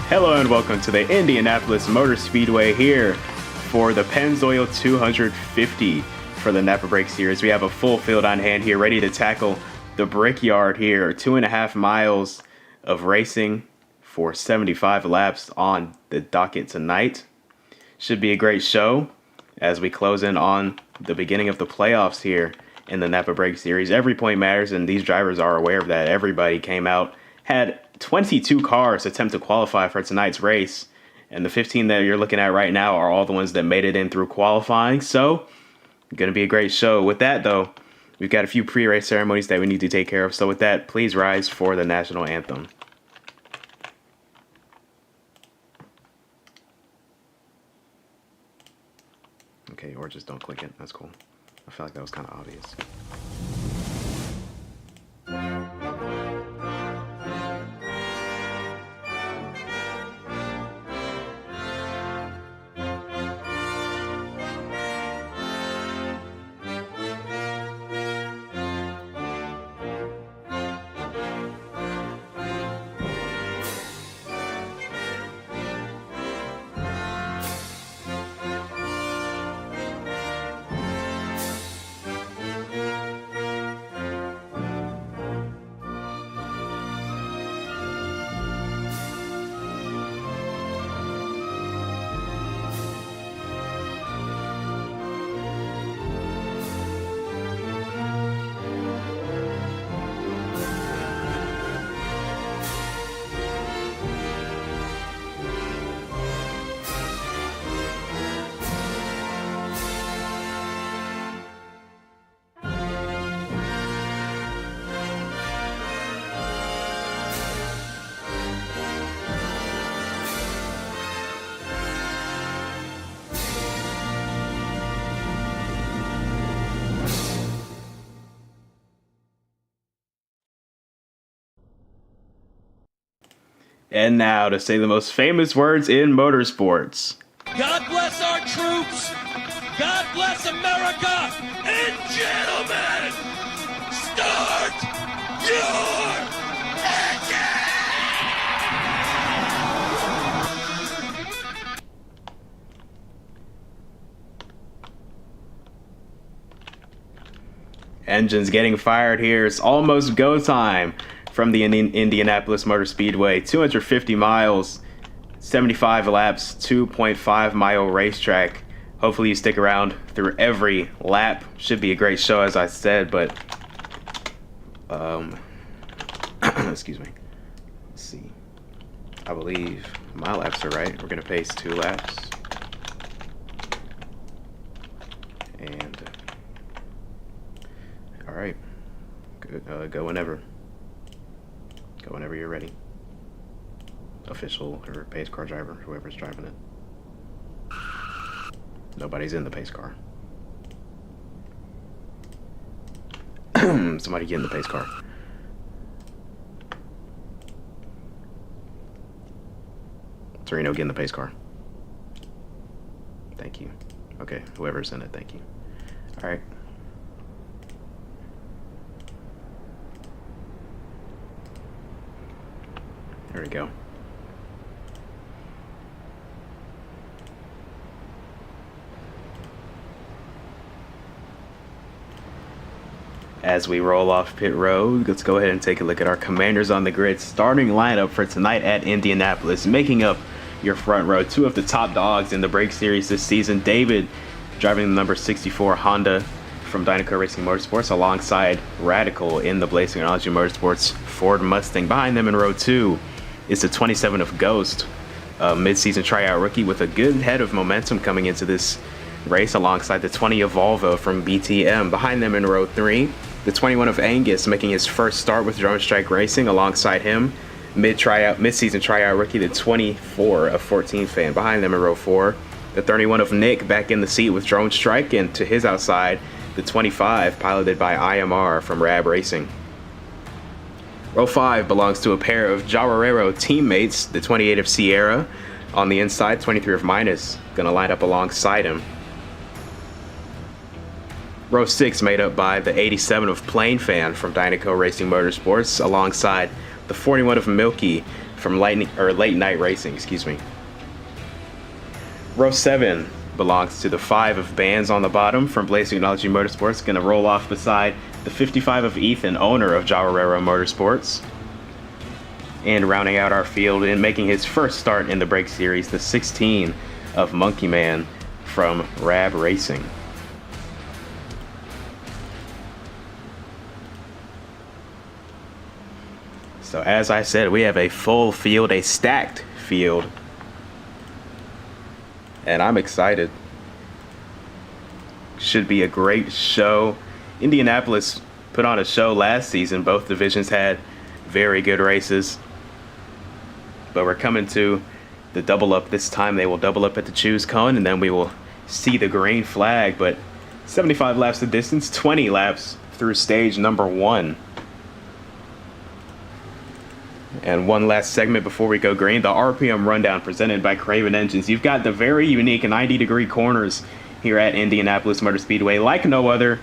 Hello and welcome to the Indianapolis Motor Speedway here for the Pennzoil 250 for the NAPA Brakes Series. We have a full field on hand here ready to tackle the Brickyard here. 2.5 miles of racing for 75 laps on the docket tonight. Should be a great show as we close in on the beginning of the playoffs here in the NAPA Brakes Series. Every point matters, and these drivers are aware of that. Everybody came out, had 22 cars attempt to qualify for tonight's race, and the 15 that you're looking at right now are all the ones that made it in through qualifying. So, going to be a great show. With that, though, we've got a few pre-race ceremonies that we need to take care of. So with that, please rise for the national anthem. Okay, or just don't click it. That's cool. I feel like that was kind of obvious. And now to say the most famous words in motorsports. God bless our troops. God bless America. And gentlemen, start your Engines getting fired here. It's almost go time from the Indianapolis Motor Speedway. 250 miles, 75 laps, 2.5 mile racetrack. Hopefully you stick around through every lap. Should be a great show, as I said, but excuse me. Let's see. I believe my laps are right. We're gonna pace 2 laps. And all right, good. Go whenever. Go whenever you're ready. Official or pace car driver, whoever's driving it. Nobody's in the pace car. Somebody get in the pace car. Torino, get in the pace car. Thank you. Okay, whoever's in it, thank you. All right. There we go. As we roll off pit road, let's go ahead and take a look at our commanders on the grid. Starting lineup for tonight at Indianapolis. Making up your front row, 2 of the top dogs in the Brake Series this season. David driving the number 64 Honda from Dynaco Racing Motorsports, alongside Radical in the Blaze Technology Motorsports Ford Mustang. Behind them in row 2 is the 27 of Ghost, a mid-season tryout rookie with a good head of momentum coming into this race, alongside the 20 of Volvo from BTM. Behind them in row 3, the 21 of Angus, making his first start with Drone Strike Racing. Alongside him, mid-season tryout rookie, the 24 of 14 Fan. Behind them in row 4, the 31 of Nick, back in the seat with Drone Strike, and to his outside, the 25 piloted by IMR from Rab Racing. Row 5 belongs to a pair of Jawarero teammates, the 28 of Sierra on the inside, 23 of Minus gonna line up alongside him. Row 6 made up by the 87 of Plain Fan from Dynaco Racing Motorsports, alongside the 41 of Milky from late night racing, excuse me. Row 7 belongs to the 5 of Bands on the bottom from Blaze Technology Motorsports. Going to roll off beside the 55 of Ethan, owner of Jawarero Motorsports. And rounding out our field and making his first start in the Brakes Series, the 16 of Monkey Man from Rab Racing. So as I said, we have a full field, a stacked field. And I'm excited. Should be a great show. Indianapolis put on a show last season. Both divisions had very good races. But we're coming to the double up this time. They will double up at the choose cone, and then we will see the green flag. But 75 laps of distance, 20 laps through stage number 1. And one last segment before we go green, the RPM rundown presented by Craven Engines. You've got the very unique 90-degree corners here at Indianapolis Motor Speedway, like no other,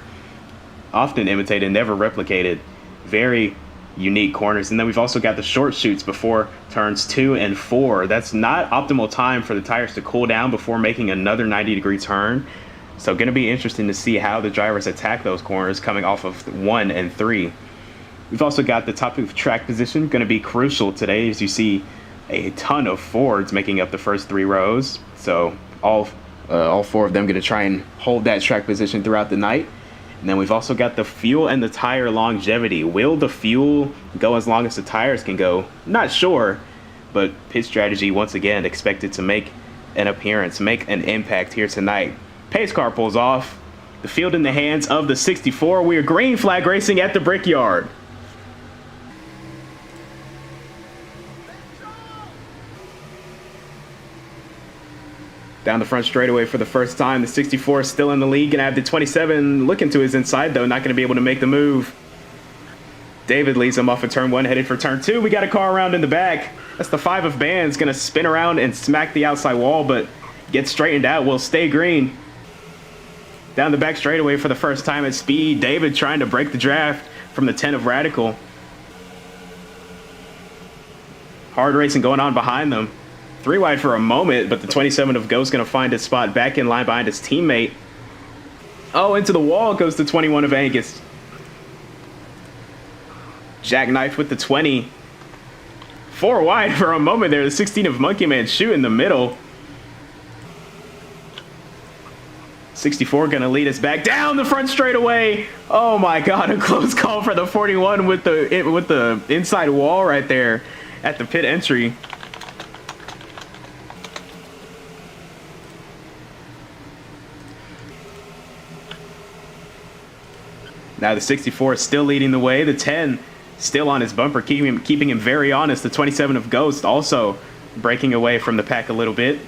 often imitated, never replicated. Very unique corners. And then we've also got the short chutes before turns 2 and 4. That's not optimal time for the tires to cool down before making another 90-degree turn. So going to be interesting to see how the drivers attack those corners coming off of 1 and 3. We've also got the top of track position, going to be crucial today, as you see a ton of Fords making up the first 3 rows. So all 4 of them going to try and hold that track position throughout the night. And then we've also got the fuel and the tire longevity. Will the fuel go as long as the tires can go? Not sure, but pit strategy once again expected to make an appearance, make an impact here tonight. Pace car pulls off. The field in the hands of the 64. We are green flag racing at the Brickyard. Down the front straightaway for the first time, the 64 is still in the lead. Gonna have the 27 looking to his inside, though, not gonna be able to make the move. David leads him off of turn 1, headed for turn 2. We got a car around in the back. That's the 5 of Bands, gonna spin around and smack the outside wall, but get straightened out, will stay green. Down the back straightaway for the first time at speed, David trying to break the draft from the 10 of Radical. Hard racing going on behind them. 3 wide for a moment, but the 27 of Ghost going to find his spot back in line behind his teammate. Oh, into the wall goes the 21 of Angus. Jackknife with the 20. 4 wide for a moment there. The 16 of Monkey Man shoot in the middle. 64 going to lead us back down the front straightaway. Oh my God, a close call for the 41 with the inside wall right there at the pit entry. Now the 64 is still leading the way. The 10 still on his bumper, keeping him very honest. The 27 of Ghost also breaking away from the pack a little bit.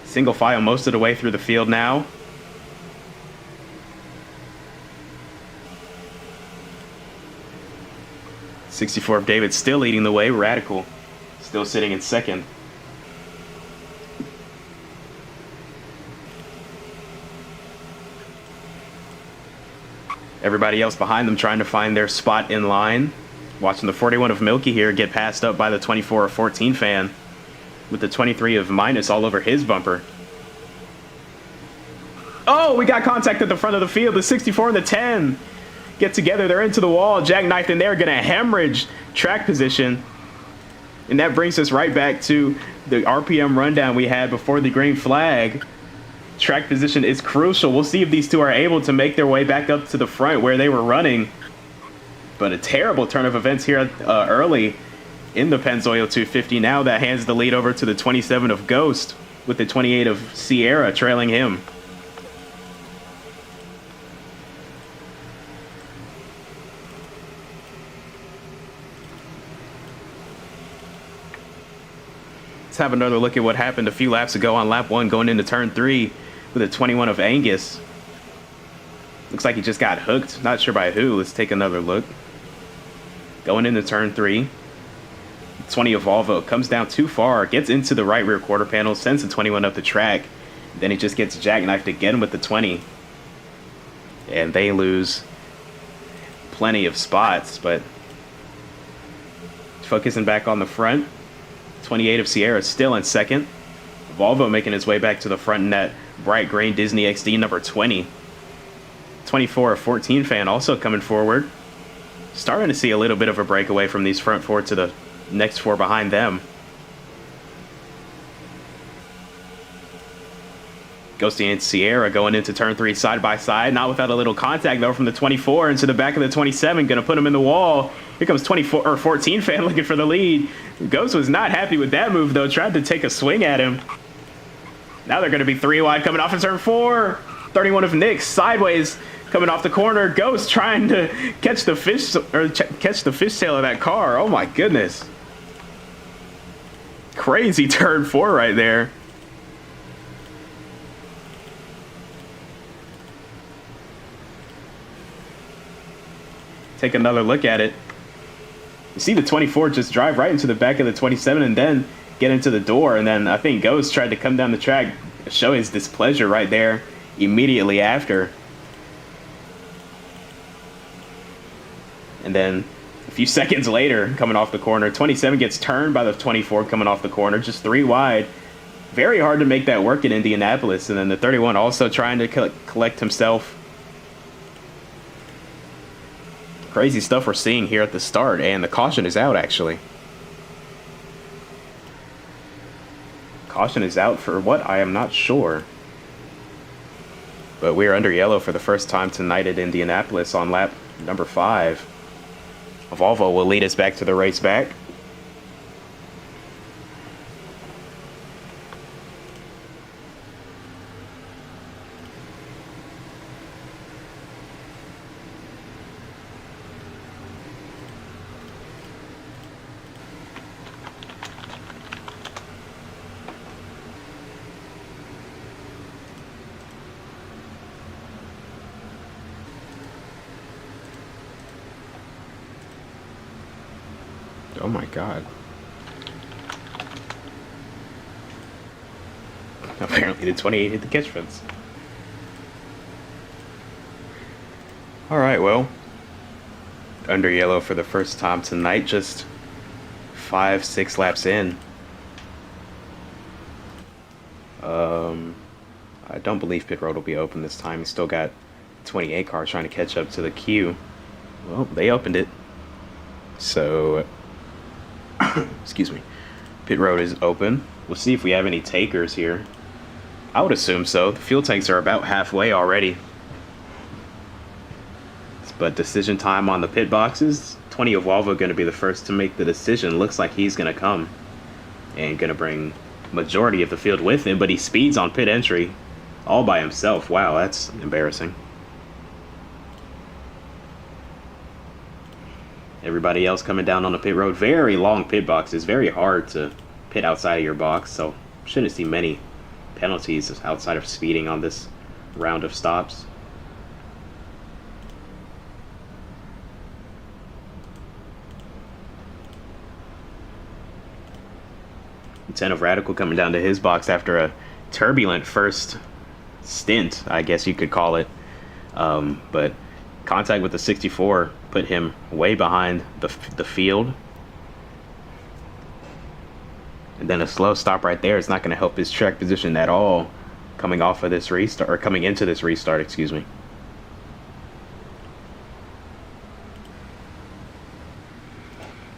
Single file most of the way through the field now. '64 of David still leading the way. Radical still sitting in second. Everybody else behind them trying to find their spot in line. Watching the 41 of Milky here get passed up by the 24 of 14 fan with the 23 of Minus all over his bumper. Oh, we got contact at the front of the field. The 64 and the 10 get together. They're into the wall. Jackknife in there, going to hemorrhage track position. And that brings us right back to the RPM rundown we had before the green flag. Track position is crucial. We'll see if these two are able to make their way back up to the front where they were running. But a terrible turn of events here early in the Pennzoil 250. Now that hands the lead over to the 27 of Ghost with the 28 of Sierra trailing him. Let's have another look at what happened a few laps ago on lap 1 going into turn 3 with a 21 of Angus. Looks like he just got hooked. Not sure by who. Let's take another look. Going into turn 3. 20 of Volvo comes down too far. Gets into the right rear quarter panel. Sends the 21 up the track. Then he just gets jackknifed again with the 20. And they lose plenty of spots, but focusing back on the front. 28 of Sierra still in second. Volvo making his way back to the front in that bright green Disney XD number 20. 24 of 14 fan also coming forward. Starting to see a little bit of a breakaway from these front four to the next four behind them. Ghosty and Sierra going into turn 3 side by side. Not without a little contact, though, from the 24 into the back of the 27. Going to put him in the wall. Here comes 24 or 14 fan looking for the lead. Ghost was not happy with that move, though. Tried to take a swing at him. Now they're going to be 3 wide coming off of turn 4. 31 of Nick sideways coming off the corner. Ghost trying to catch the fish or catch the fishtail of that car. Oh, my goodness. Crazy turn 4 right there. Take another look at it. You see the 24 just drive right into the back of the 27 and then get into the door. And then I think Ghost tried to come down the track, show his displeasure right there immediately after. And then a few seconds later, coming off the corner, 27 gets turned by the 24 coming off the corner, just 3 wide. Very hard to make that work in Indianapolis. And then the 31 also trying to collect himself. Crazy stuff we're seeing here at the start, and the caution is out, actually. Caution is out for what? I am not sure. But we're under yellow for the first time tonight at Indianapolis on lap number 5. Volvo will lead us back to the race back. Oh my god. Apparently the 28 hit the catch fence. Alright, well. Under yellow for the first time tonight, just 5-6 laps in. I don't believe pit road will be open this time. He's still got 28 cars trying to catch up to the queue. Well, they opened it. So excuse me. Pit road is open. We'll see if we have any takers here. I would assume so. The fuel tanks are about halfway already. But decision time on the pit boxes. 20 of Volvo going to be the first to make the decision. Looks like he's going to come and going to bring majority of the field with him. But he speeds on pit entry all by himself. Wow, that's embarrassing. Everybody else coming down on the pit road. Very long pit boxes. Very hard to pit outside of your box. So shouldn't see many penalties outside of speeding on this round of stops. Ten of Radical coming down to his box after a turbulent first stint, I guess you could call it. But contact with the 64 put him way behind the field. And then a slow stop right there is not going to help his track position at all coming off of this restart, or coming into this restart, excuse me.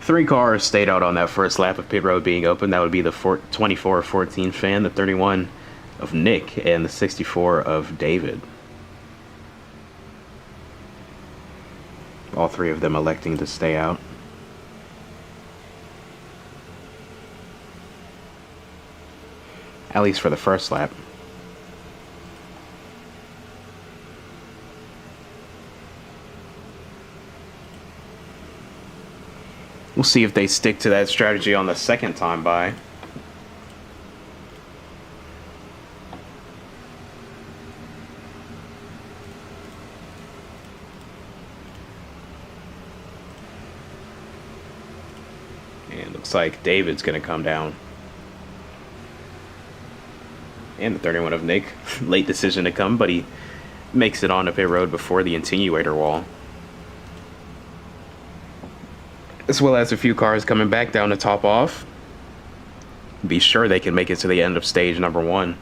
Three cars stayed out on that first lap of pit road being open. That would be the 24 of 14 fan, the 31 of Nick, and the 64 of David. All three of them electing to stay out. At least for the first lap. We'll see if they stick to that strategy on the second time by. And looks like David's going to come down. And the 31 of Nick. Late decision to come, but he makes it on the pit road before the attenuator wall. as well as a few cars coming back down to top off. Be sure they can make it to the end of stage number 1.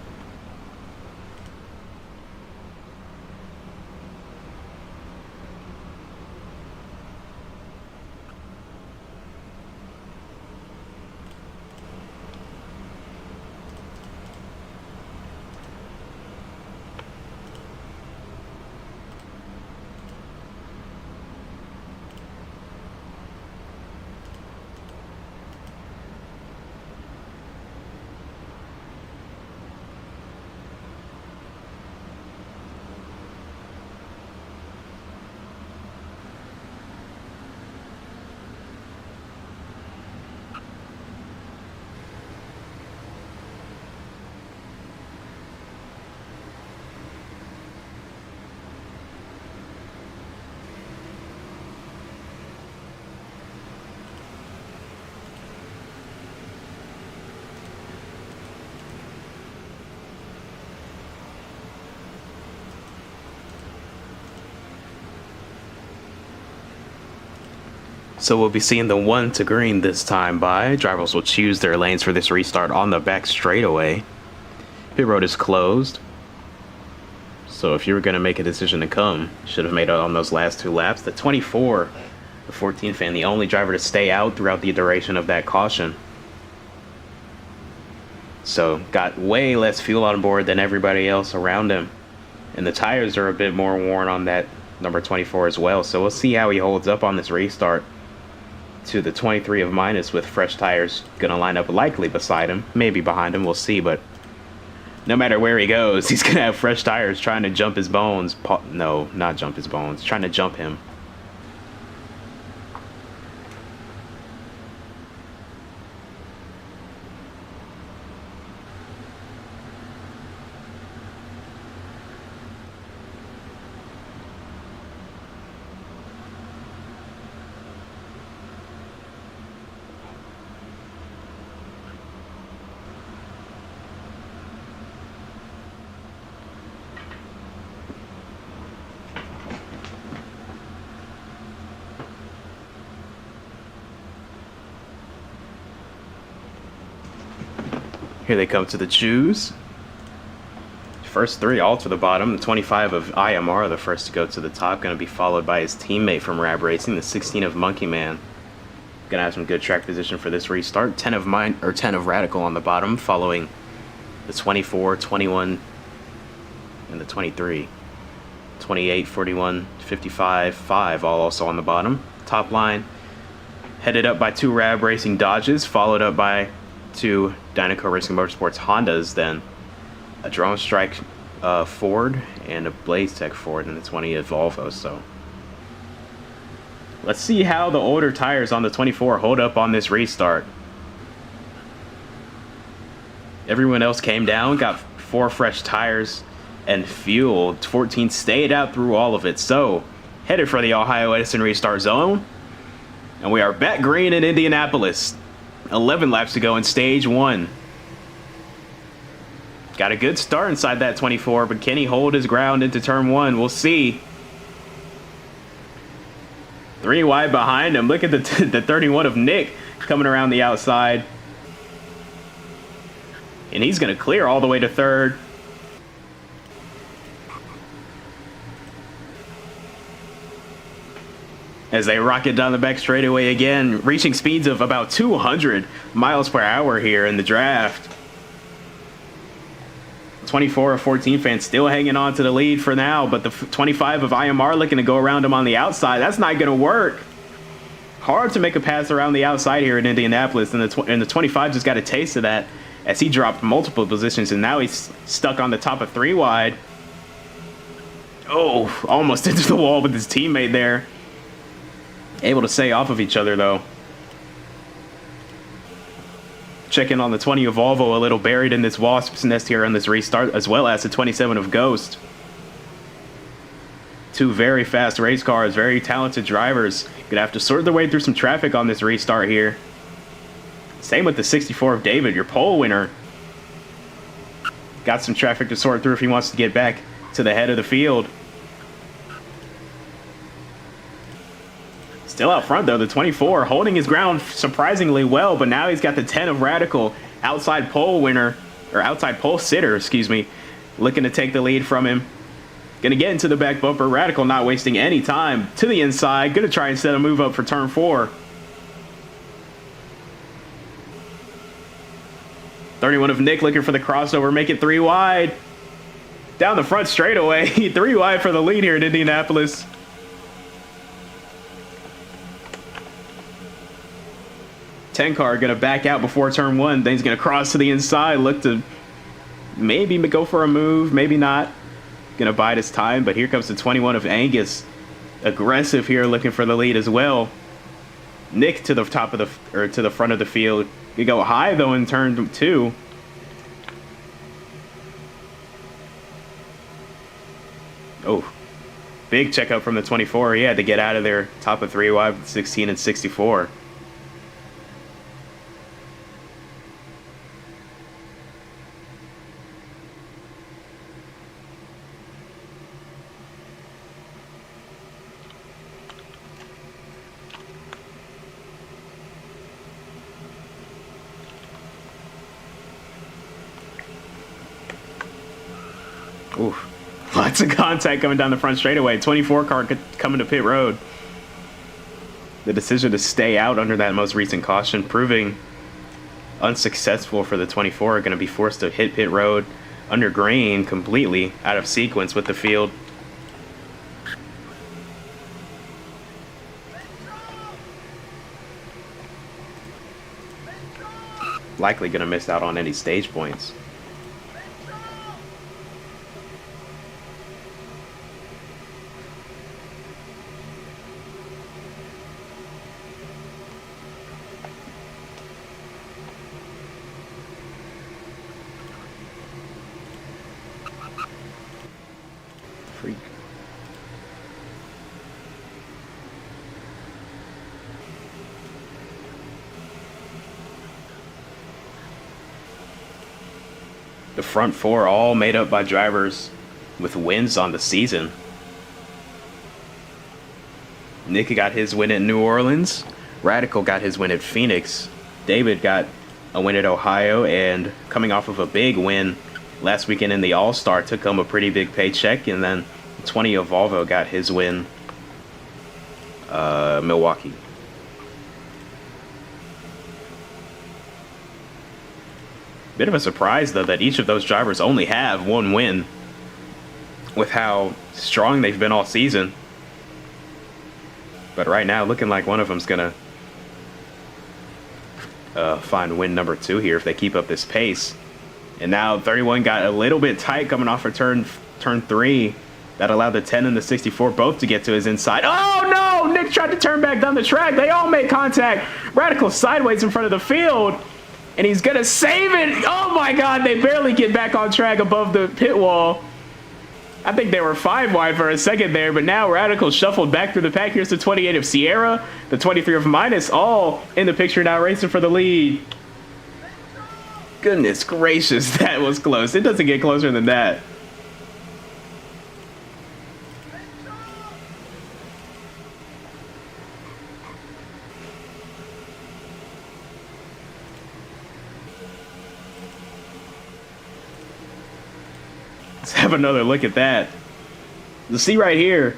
So we'll be seeing the 1 to green this time by. Drivers will choose their lanes for this restart on the back straightaway. Pit road is closed. So if you were going to make a decision to come, should have made it on those last 2 laps. The 24, the 14 fan, the only driver to stay out throughout the duration of that caution. So got way less fuel on board than everybody else around him. And the tires are a bit more worn on that number 24 as well. So we'll see how he holds up on this restart. To the 23 of minus with fresh tires going to line up likely beside him, maybe behind him, we'll see, but no matter where he goes, he's going to have fresh tires trying to jump his bones. No, not jump his bones, trying to jump him. Here they come to the choose. First 3 all to the bottom. The 25 of IMR, the first to go to the top, going to be followed by his teammate from Rab Racing, the 16 of Monkey Man. Going to have some good track position for this restart. 10 of Radical on the bottom, following the 24, 21, and the 23. 28, 41, 55, 5, all also on the bottom. Top line, headed up by 2 Rab Racing Dodges, followed up by 2 Dynaco Racing Motorsports Hondas, then a Drone Strike Ford and a Blaze Tech Ford, and the 20 of Volvo. So let's see how the older tires on the 24 hold up on this restart. Everyone else came down, got 4 fresh tires and fuel. 14 stayed out through all of it. So headed for the Ohio Edison restart zone, and we are back green in Indianapolis. 11 laps to go in stage 1. Got a good start inside that 24, but can he hold his ground into turn 1? We'll see. 3 wide behind him. Look at the 31 of Nick coming around the outside. And he's going to clear all the way to 3rd. As they rocket down the back straightaway again, reaching speeds of about 200 miles per hour here in the draft. 24 of 14 fans still hanging on to the lead for now, but the 25 of IMR looking to go around him on the outside. That's not going to work. Hard to make a pass around the outside here in Indianapolis, and the 25 just got a taste of that as he dropped multiple positions, and now he's stuck on the top of 3 wide. Oh, almost into the wall with his teammate there. Able to stay off of each other, though. Checking on the 20 of Volvo, a little buried in this wasp's nest here on this restart, as well as the 27 of Ghost. 2 very fast race cars, very talented drivers. Gonna have to sort their way through some traffic on this restart here. Same with the 64 of David, your pole winner. Got some traffic to sort through if he wants to get back to the head of the field. Still out front, though, the 24, holding his ground surprisingly well, but now he's got the 10 of Radical, outside pole winner, or outside pole sitter, excuse me, looking to take the lead from him. Gonna get into the back bumper. Radical not wasting any time. To the inside, gonna try and set a move up for turn 4. 31 of Nick looking for the crossover, make it 3 wide. Down the front straightaway, 3 wide for the lead here in Indianapolis. Car gonna back out before turn 1. Then he's gonna cross to the inside, look to maybe go for a move, maybe not. Gonna bide his time, but here comes the 21 of Angus. Aggressive here, looking for the lead as well. Nick to the top of the, or to the front of the field. You go high though in turn 2. Oh, big checkup from the 24. He had to get out of there. Top of 3 wide, 16 and 64. Ooh, lots of contact coming down the front straightaway. 24 car coming to pit road. The decision to stay out under that most recent caution proving unsuccessful for the 24. Going to be forced to hit pit road under green, completely out of sequence with the field. Likely going to miss out on any stage points. The front 4 all made up by drivers with wins on the season. Nick got his win at New Orleans. Radical got his win at Phoenix. David got a win at Ohio, and coming off of a big win last weekend in the All-Star, took home a pretty big paycheck. And then 20 of Volvo got his win, Milwaukee. Bit of a surprise, though, that each of those drivers only have 1 win with how strong they've been all season. But right now, looking like one of them's going to find win number 2 here if they keep up this pace. And now 31 got a little bit tight coming off of turn 3. That allowed the 10 and the 64 both to get to his inside. Oh, no! Nick tried to turn back down the track. They all made contact. Radical sideways in front of the field. And he's going to save it. Oh, my God. They barely get back on track above the pit wall. I think they were 5 wide for a second there, but now Radical shuffled back through the pack. Here's the 28 of Sierra, the 23 of Minus, all in the picture now, racing for the lead. Goodness gracious, that was close. It doesn't get closer than that. Let's have another look at that. You'll see right here,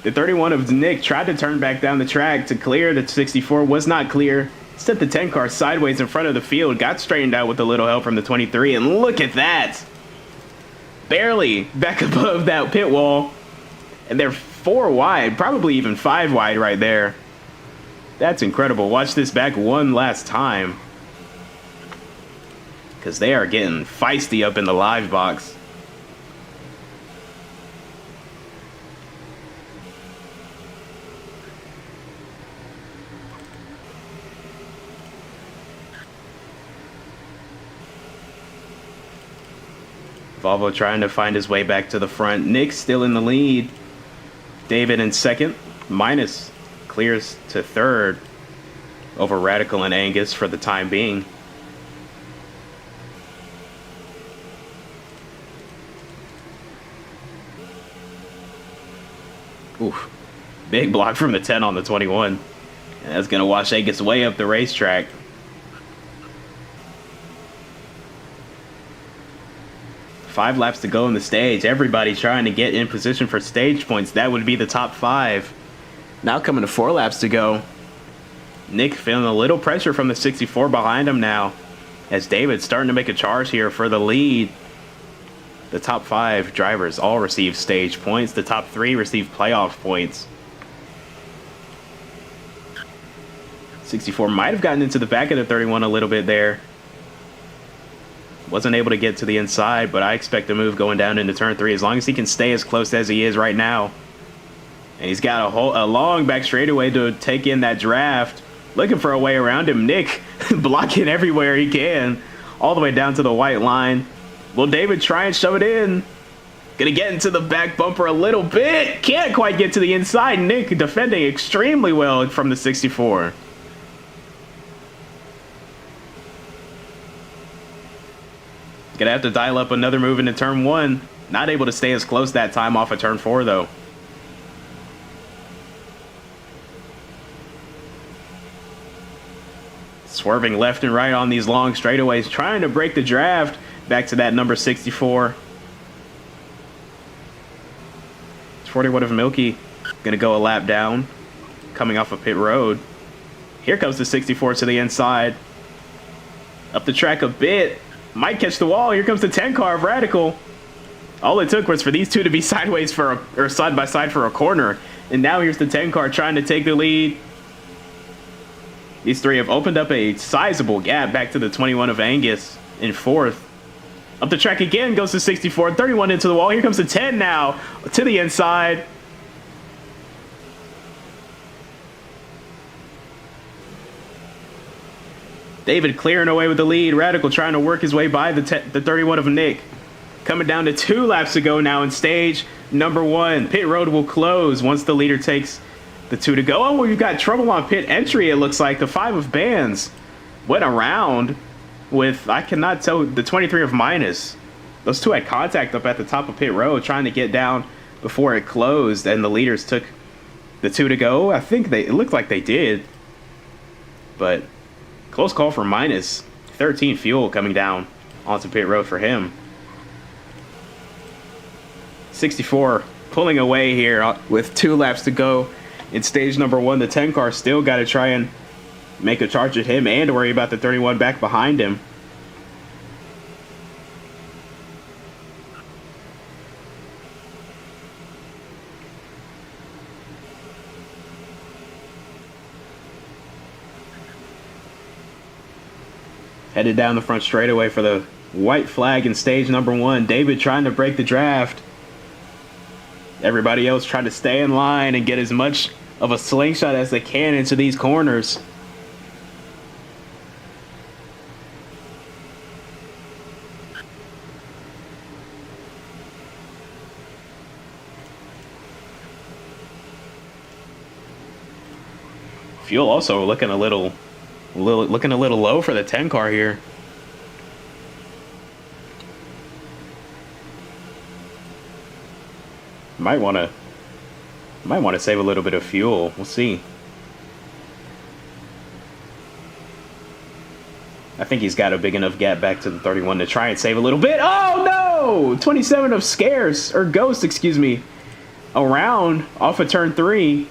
the 31 of Nick tried to turn back down the track to clear. The 64 was not clear. Sent the 10 car sideways in front of the field. Got straightened out with a little help from the 23. And look at that. Barely back above that pit wall. And they're 4 wide, probably even 5 wide right there. That's incredible. Watch this back one last time, because they are getting feisty up in the live box. Volvo trying to find his way back to the front. Nick still in the lead. David in second. Minus clears to third over Radical and Angus for the time being. Oof. Big block from the 10 on the 21. And that's going to wash Angus way up the racetrack. Five laps to go in the stage. Everybody's trying to get in position for stage points. That would be the top 5. Now coming to 4 laps to go. Nick feeling a little pressure from the 64 behind him now, as David's starting to make a charge here for the lead. The top 5 drivers all receive stage points. The top 3 receive playoff points. 64 might have gotten into the back of the 31 a little bit there. Wasn't able to get to the inside, but I expect a move going down into turn 3 as long as he can stay as close as he is right now. And he's got a long back straightaway to take in that draft. Looking for a way around him. Nick blocking everywhere he can, all the way down to the white line. Will David try and shove it in? Gonna get into the back bumper a little bit. Can't quite get to the inside. Nick defending extremely well from the 64. Gonna have to dial up another move into turn 1. Not able to stay as close that time off of turn 4 though. Swerving left and right on these long straightaways, trying to break the draft back to that number 64. 41 of Milky gonna go a lap down, coming off of pit road. Here comes the 64 to the inside. Up the track a bit, might catch the wall. Here comes the 10 car of Radical. All it took was for these two to be sideways or side by side for a corner, and now here's the 10 car trying to take the lead. These three have opened up a sizable gap back to the 21 of Angus in 4th. Up the track again goes to 64, 31 into the wall. Here comes the 10 now to the inside. David clearing away with the lead. Radical trying to work his way by the 31 of Nick. Coming down to 2 laps to go now in stage number 1. Pit road will close once the leader takes the 2 to go. Oh, well, you've got trouble on pit entry, it looks like. The 5 of Bands went around with, I cannot tell, the 23 of Minus. Those two had contact up at the top of pit road trying to get down before it closed, and the leaders took the 2 to go. I think it looked like they did, but close call for Minus. 13 fuel coming down onto pit road for him. 64 pulling away here with 2 laps to go in stage number 1. The 10 car still got to try and make a charge at him and worry about the 31 back behind him. Headed down the front straightaway for the white flag in stage number 1. David trying to break the draft. Everybody else trying to stay in line and get as much of a slingshot as they can into these corners. Fuel also looking a little low for the 10 car here. Might want to save a little bit of fuel. We'll see. I think he's got a big enough gap back to the 31 to try and save a little bit. Oh no! 27 of Scarce, or Ghost, excuse me, around off of turn 3.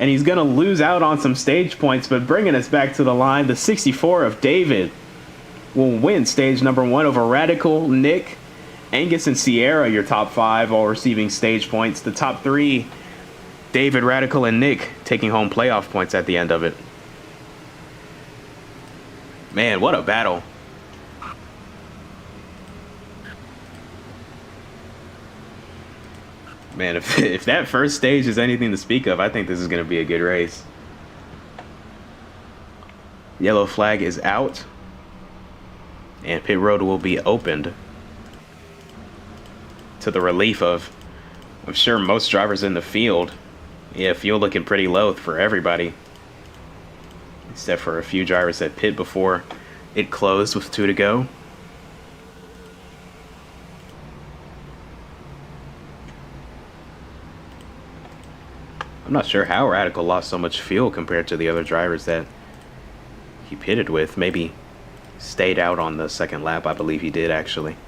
And he's going to lose out on some stage points, but bringing us back to the line, the 64 of David will win stage number 1 over Radical, Nick, Angus, and Sierra, your top 5, all receiving stage points. The top 3, David, Radical, and Nick, taking home playoff points at the end of it. Man, what a battle. Man, if that first stage is anything to speak of, I think this is going to be a good race. Yellow flag is out, and pit road will be opened, to the relief of, I'm sure, most drivers in the field. Yeah, fuel looking pretty low for everybody, except for a few drivers that pit before it closed with 2 to go. I'm not sure how Radical lost so much fuel compared to the other drivers that he pitted with. Maybe stayed out on the second lap. I believe he did, actually.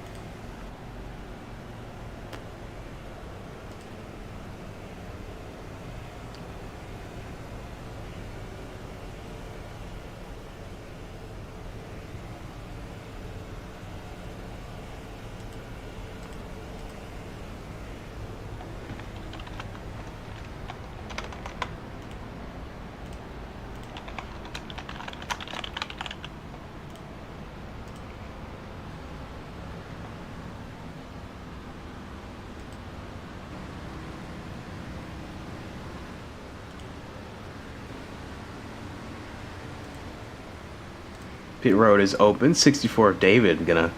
Pit road is open. 64 of David gonna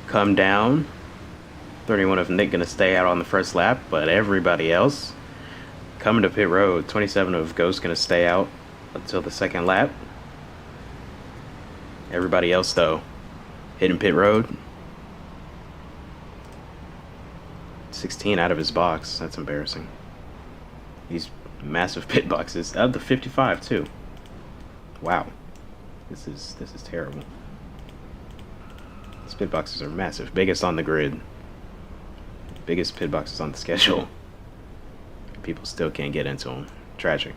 come down. 31 of Nick gonna stay out on the first lap, but everybody else coming to pit road. 27 of Ghost gonna stay out until the second lap. Everybody else though hitting pit road. 16 out of his box. That's embarrassing. These massive pit boxes. Out of the 55 too. Wow. This is terrible. These pit boxes are massive. Biggest on the grid. Biggest pit boxes on the schedule. People still can't get into them. Tragic.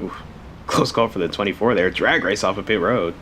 Oof. Close call for the 24 there. Drag race off of pit road.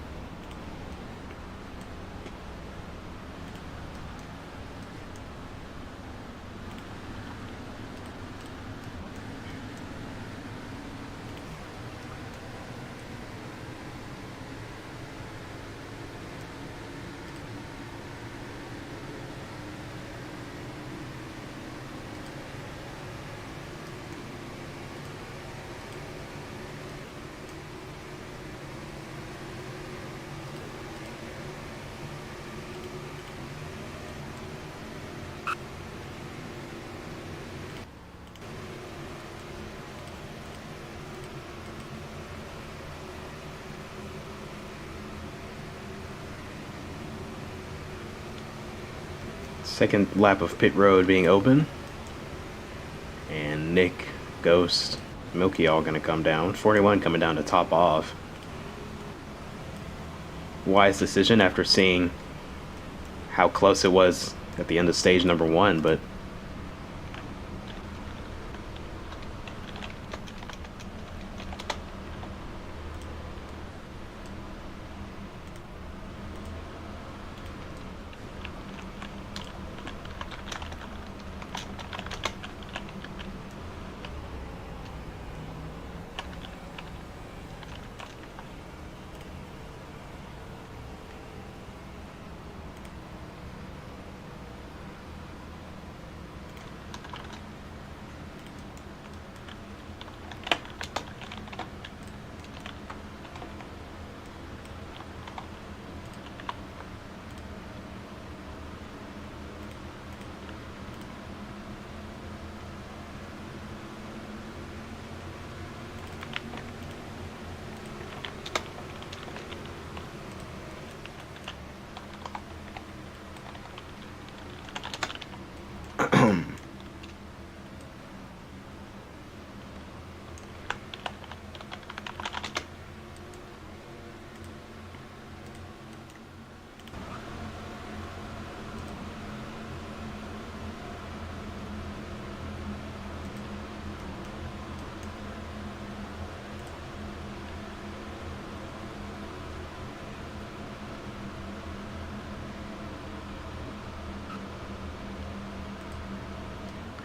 Second lap of pit road being open. And Nick, Ghost, Milky all gonna come down. 41 coming down to top off. Wise decision after seeing how close it was at the end of stage number 1, but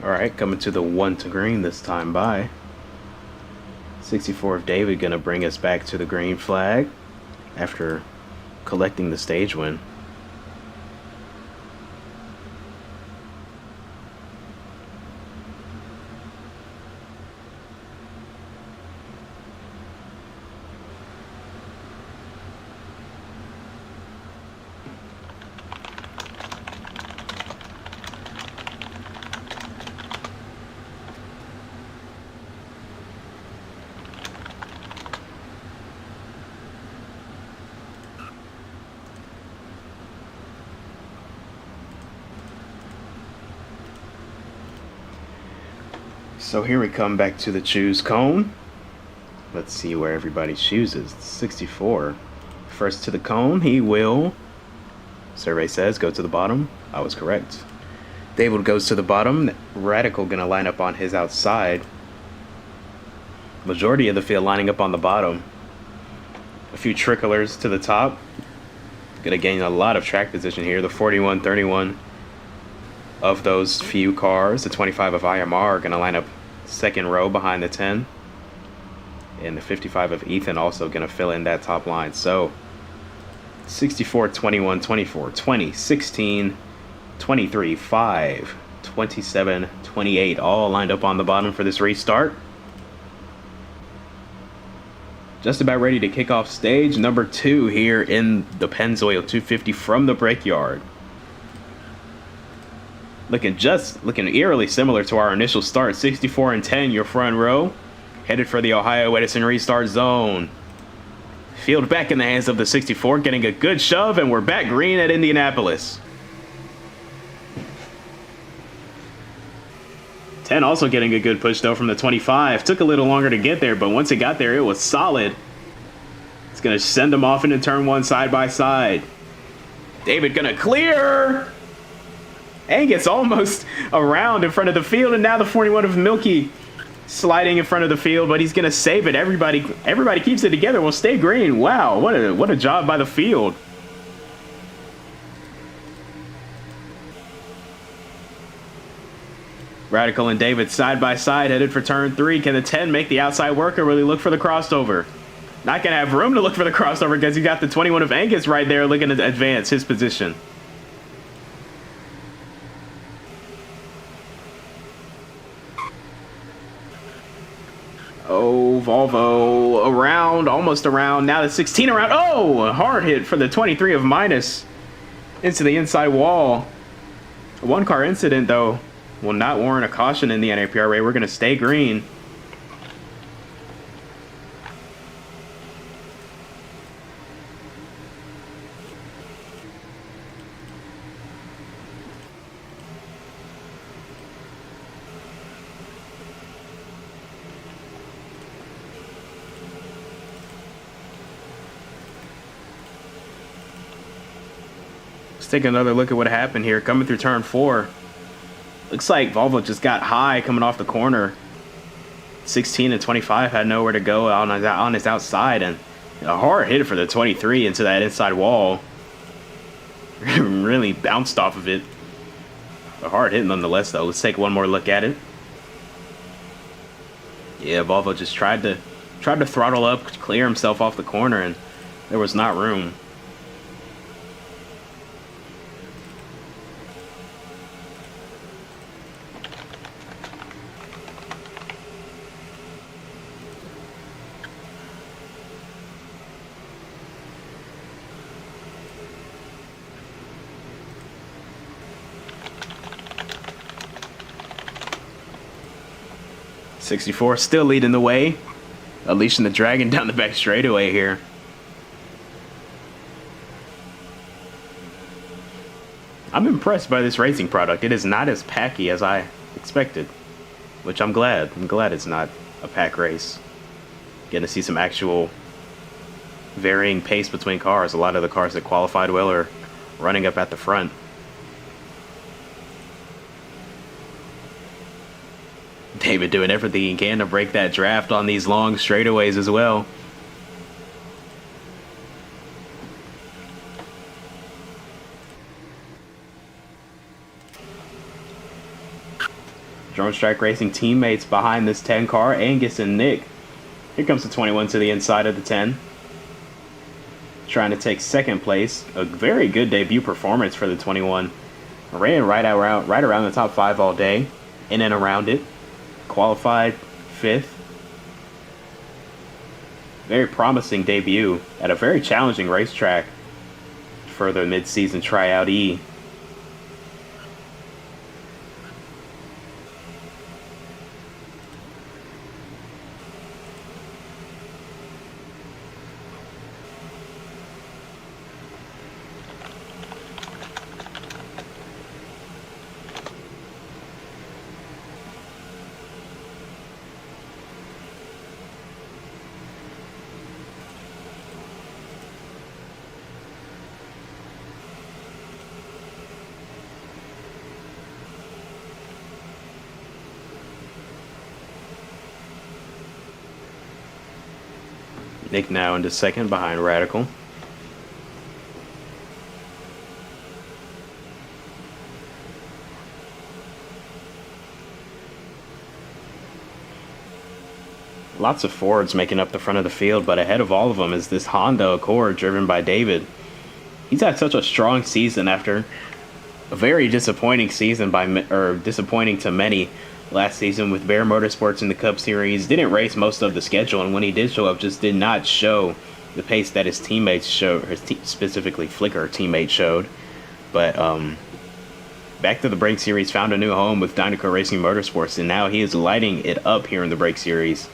alright, coming to the 1 to green this time by. 64 of David gonna bring us back to the green flag after collecting the stage win. So here we come back to the choose cone. Let's see where everybody chooses. 64. First to the cone, he will, survey says, go to the bottom. I was correct. David goes to the bottom. Radical gonna line up on his outside. Majority of the field lining up on the bottom. A few tricklers to the top. Gonna gain a lot of track position here. The 41, 31 of those few cars, the 25 of IMR, are gonna line up second row behind the 10. And the 55 of Ethan also gonna fill in that top line. So 64, 21, 24, 20, 16, 23, 5, 27, 28, all lined up on the bottom for this restart. Just about ready to kick off stage number 2 here in the Pennzoil 250 from the Brickyard. Looking eerily similar to our initial start. 64 and 10, your front row. Headed for the Ohio Edison restart zone. Field back in the hands of the 64, getting a good shove, and we're back green at Indianapolis. 10 also getting a good push though from the 25. Took a little longer to get there, but once it got there, it was solid. It's gonna send them off into turn 1 side by side. David gonna clear! And gets almost around in front of the field, and now the 41 of Milky sliding in front of the field, but he's gonna save it. Everybody keeps it together. We'll stay green. Wow, what a job by the field. Radical and David side by side, headed for turn 3. Can the 10 make the outside work, or really look for the crossover? Not gonna have room to look for the crossover because you got the 21 of Angus right there looking to advance his position. Oh, Volvo around, almost around. Now the 16 around. Oh, a hard hit for the 23 of Minus into the inside wall. A 1-car incident, though, will not warrant a caution in the NAPRA. We're going to stay green. Let's take another look at what happened here. Coming through turn 4. Looks like Volvo just got high coming off the corner. 16 and 25 had nowhere to go on his outside, and a hard hit for the 23 into that inside wall. Really bounced off of it. A hard hit nonetheless, though. Let's take one more look at it. Yeah, Volvo just tried to throttle up, clear himself off the corner, and there was not room. '64 still leading the way, unleashing the dragon down the back straightaway here. I'm impressed by this racing product. It is not as packy as I expected, which I'm glad. I'm glad it's not a pack race. Getting to see some actual varying pace between cars. A lot of the cars that qualified well are running up at the front. David doing everything he can to break that draft on these long straightaways as well. Drone Strike Racing teammates behind this 10 car, Angus and Nick. Here comes the 21 to the inside of the 10. Trying to take second place. A very good debut performance for the 21. Ran right around the top 5 all day, in and around it. Qualified 5th. Very promising debut at a very challenging racetrack for the mid-season tryout E. Nick now into second behind Radical. Lots of Fords making up the front of the field, but ahead of all of them is this Honda Accord driven by David. He's had such a strong season after a very disappointing season disappointing to many last season with Bear Motorsports in the Cup Series. Didn't race most of the schedule, and when he did show up, just did not show the pace that his teammates showed, specifically Flicker teammates showed. But back to the Brake Series, found a new home with Dynaco Racing Motorsports, and now he is lighting it up here in the Brake Series.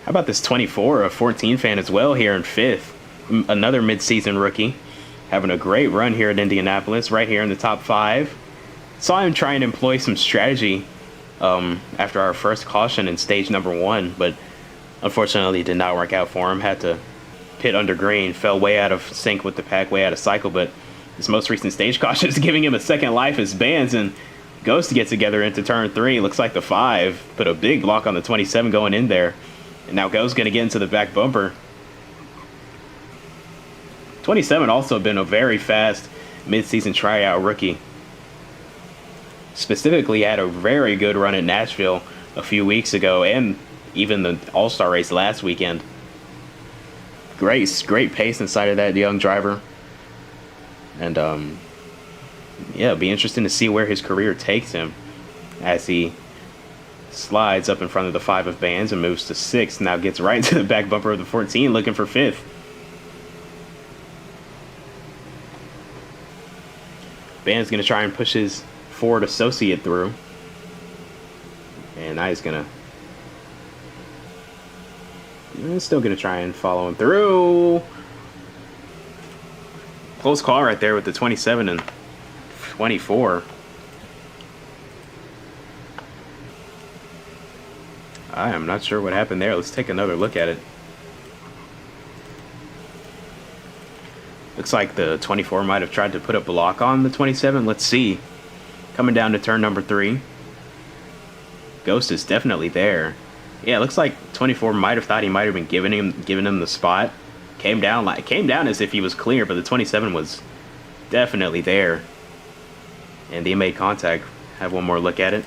How about this 24, a 14 fan as well here in 5th? Another mid-season rookie. Having a great run here at Indianapolis, right here in the top 5. Saw him try and employ some strategy after our first caution in stage number 1, but unfortunately it did not work out for him. Had to pit under green, fell way out of sync with the pack, way out of cycle, but this most recent stage caution is giving him a second life as Bands and Ghost to get together into turn 3. Looks like the 5 put a big block on the 27 going in there. And now Go's going to get into the back bumper. 27 also been a very fast mid-season tryout rookie. Specifically had a very good run at Nashville a few weeks ago and even the All-Star race last weekend. Great pace inside of that young driver. And yeah, it'll be interesting to see where his career takes him as he slides up in front of the 5 of Bands and moves to 6th. Now gets right into the back bumper of the 14, looking for 5th. Bands going to try and push his Ford Associate through. And now he's going to... still going to try and follow him through. Close call right there with the 27 and 24. I am not sure what happened there. Let's take another look at it. Looks like the 24 might have tried to put a block on the 27. Let's see. Coming down to turn number 3. Ghost is definitely there. Yeah, it looks like 24 might have thought he might have been giving him the spot. Came down as if he was clear, but the 27 was definitely there. And he made contact. Have one more look at it.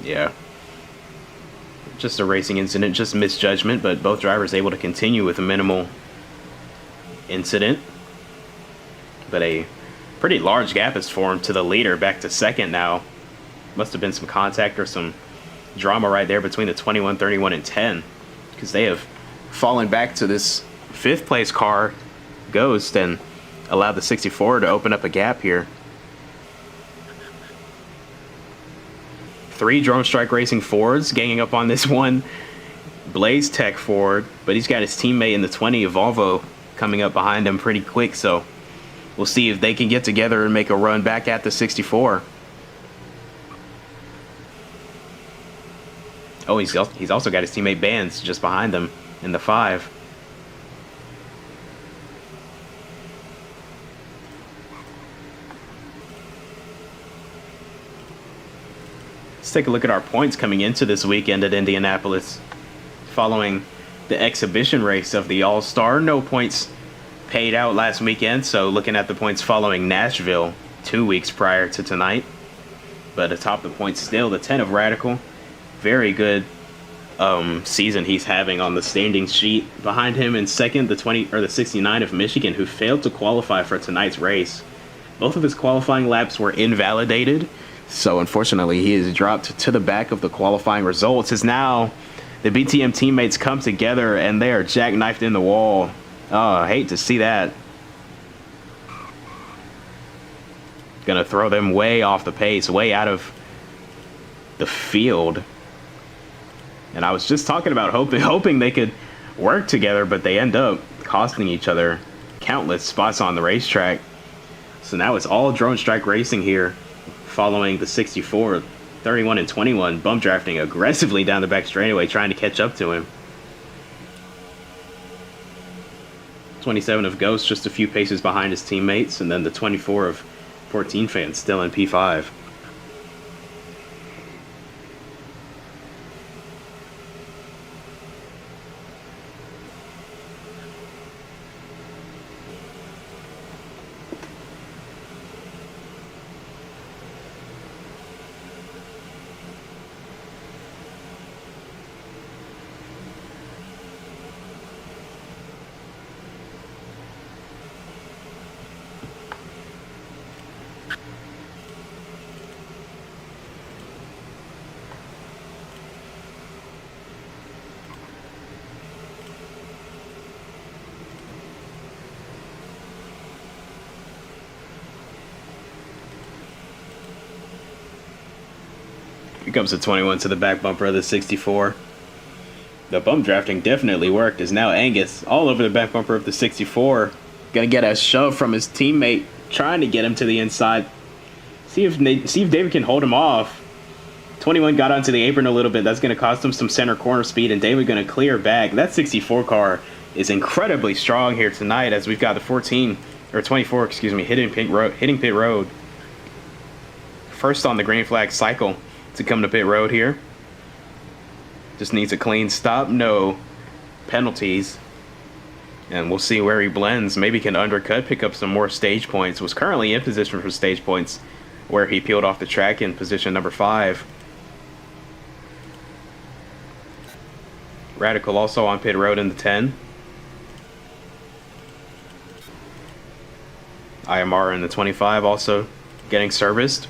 Yeah. Just a racing incident, just misjudgment, but both drivers able to continue with a minimal incident. But a pretty large gap is formed to the leader, back to 2nd now. Must have been some contact or some drama right there between the 21, 31, and 10, because they have fallen back to this 5th place car, Ghost, and allowed the 64 to open up a gap here. 3 Drone Strike Racing Fords ganging up on this one Blaze Tech Ford, but he's got his teammate in the 20 Volvo coming up behind him pretty quick, so we'll see if they can get together and make a run back at the 64. Oh, he's also got his teammate Bands just behind him in the 5. Let's take a look at our points coming into this weekend at Indianapolis. Following the exhibition race of the All-Star, no points paid out last weekend, so looking at the points following Nashville 2 weeks prior to tonight. But atop the points still, the 10 of Radical. Very good season he's having on the standings sheet. Behind him in 2nd, the 69 of Michigan, who failed to qualify for tonight's race. Both of his qualifying laps were invalidated, so unfortunately he is dropped to the back of the qualifying results, as now the BTM teammates come together and they are jackknifed in the wall. Oh, I hate to see that. Gonna throw them way off the pace, way out of the field. And I was just talking about hoping they could work together, but they end up costing each other countless spots on the racetrack. So now it's all Drone Strike Racing here, following the 64, 31, and 21, bump drafting aggressively down the back straightaway, trying to catch up to him. 27 of Ghost just a few paces behind his teammates, and then the 24 of 14 fans still in P5. Here comes the 21 to the back bumper of the 64. The bump drafting definitely worked, as now Angus all over the back bumper of the 64. Gonna get a shove from his teammate, trying to get him to the inside. See if David can hold him off. 21 got onto the apron a little bit. That's gonna cost him some center corner speed, and David gonna clear back. That 64 car is incredibly strong here tonight, as we've got the 24, excuse me, hitting pit road. First on the green flag cycle to come to pit road here. Just needs a clean stop, no penalties. And we'll see where he blends. Maybe can undercut, pick up some more stage points. Was currently in position for stage points, where he peeled off the track in position number 5. Radical also on pit road in the 10. IMR in the 25 also getting serviced.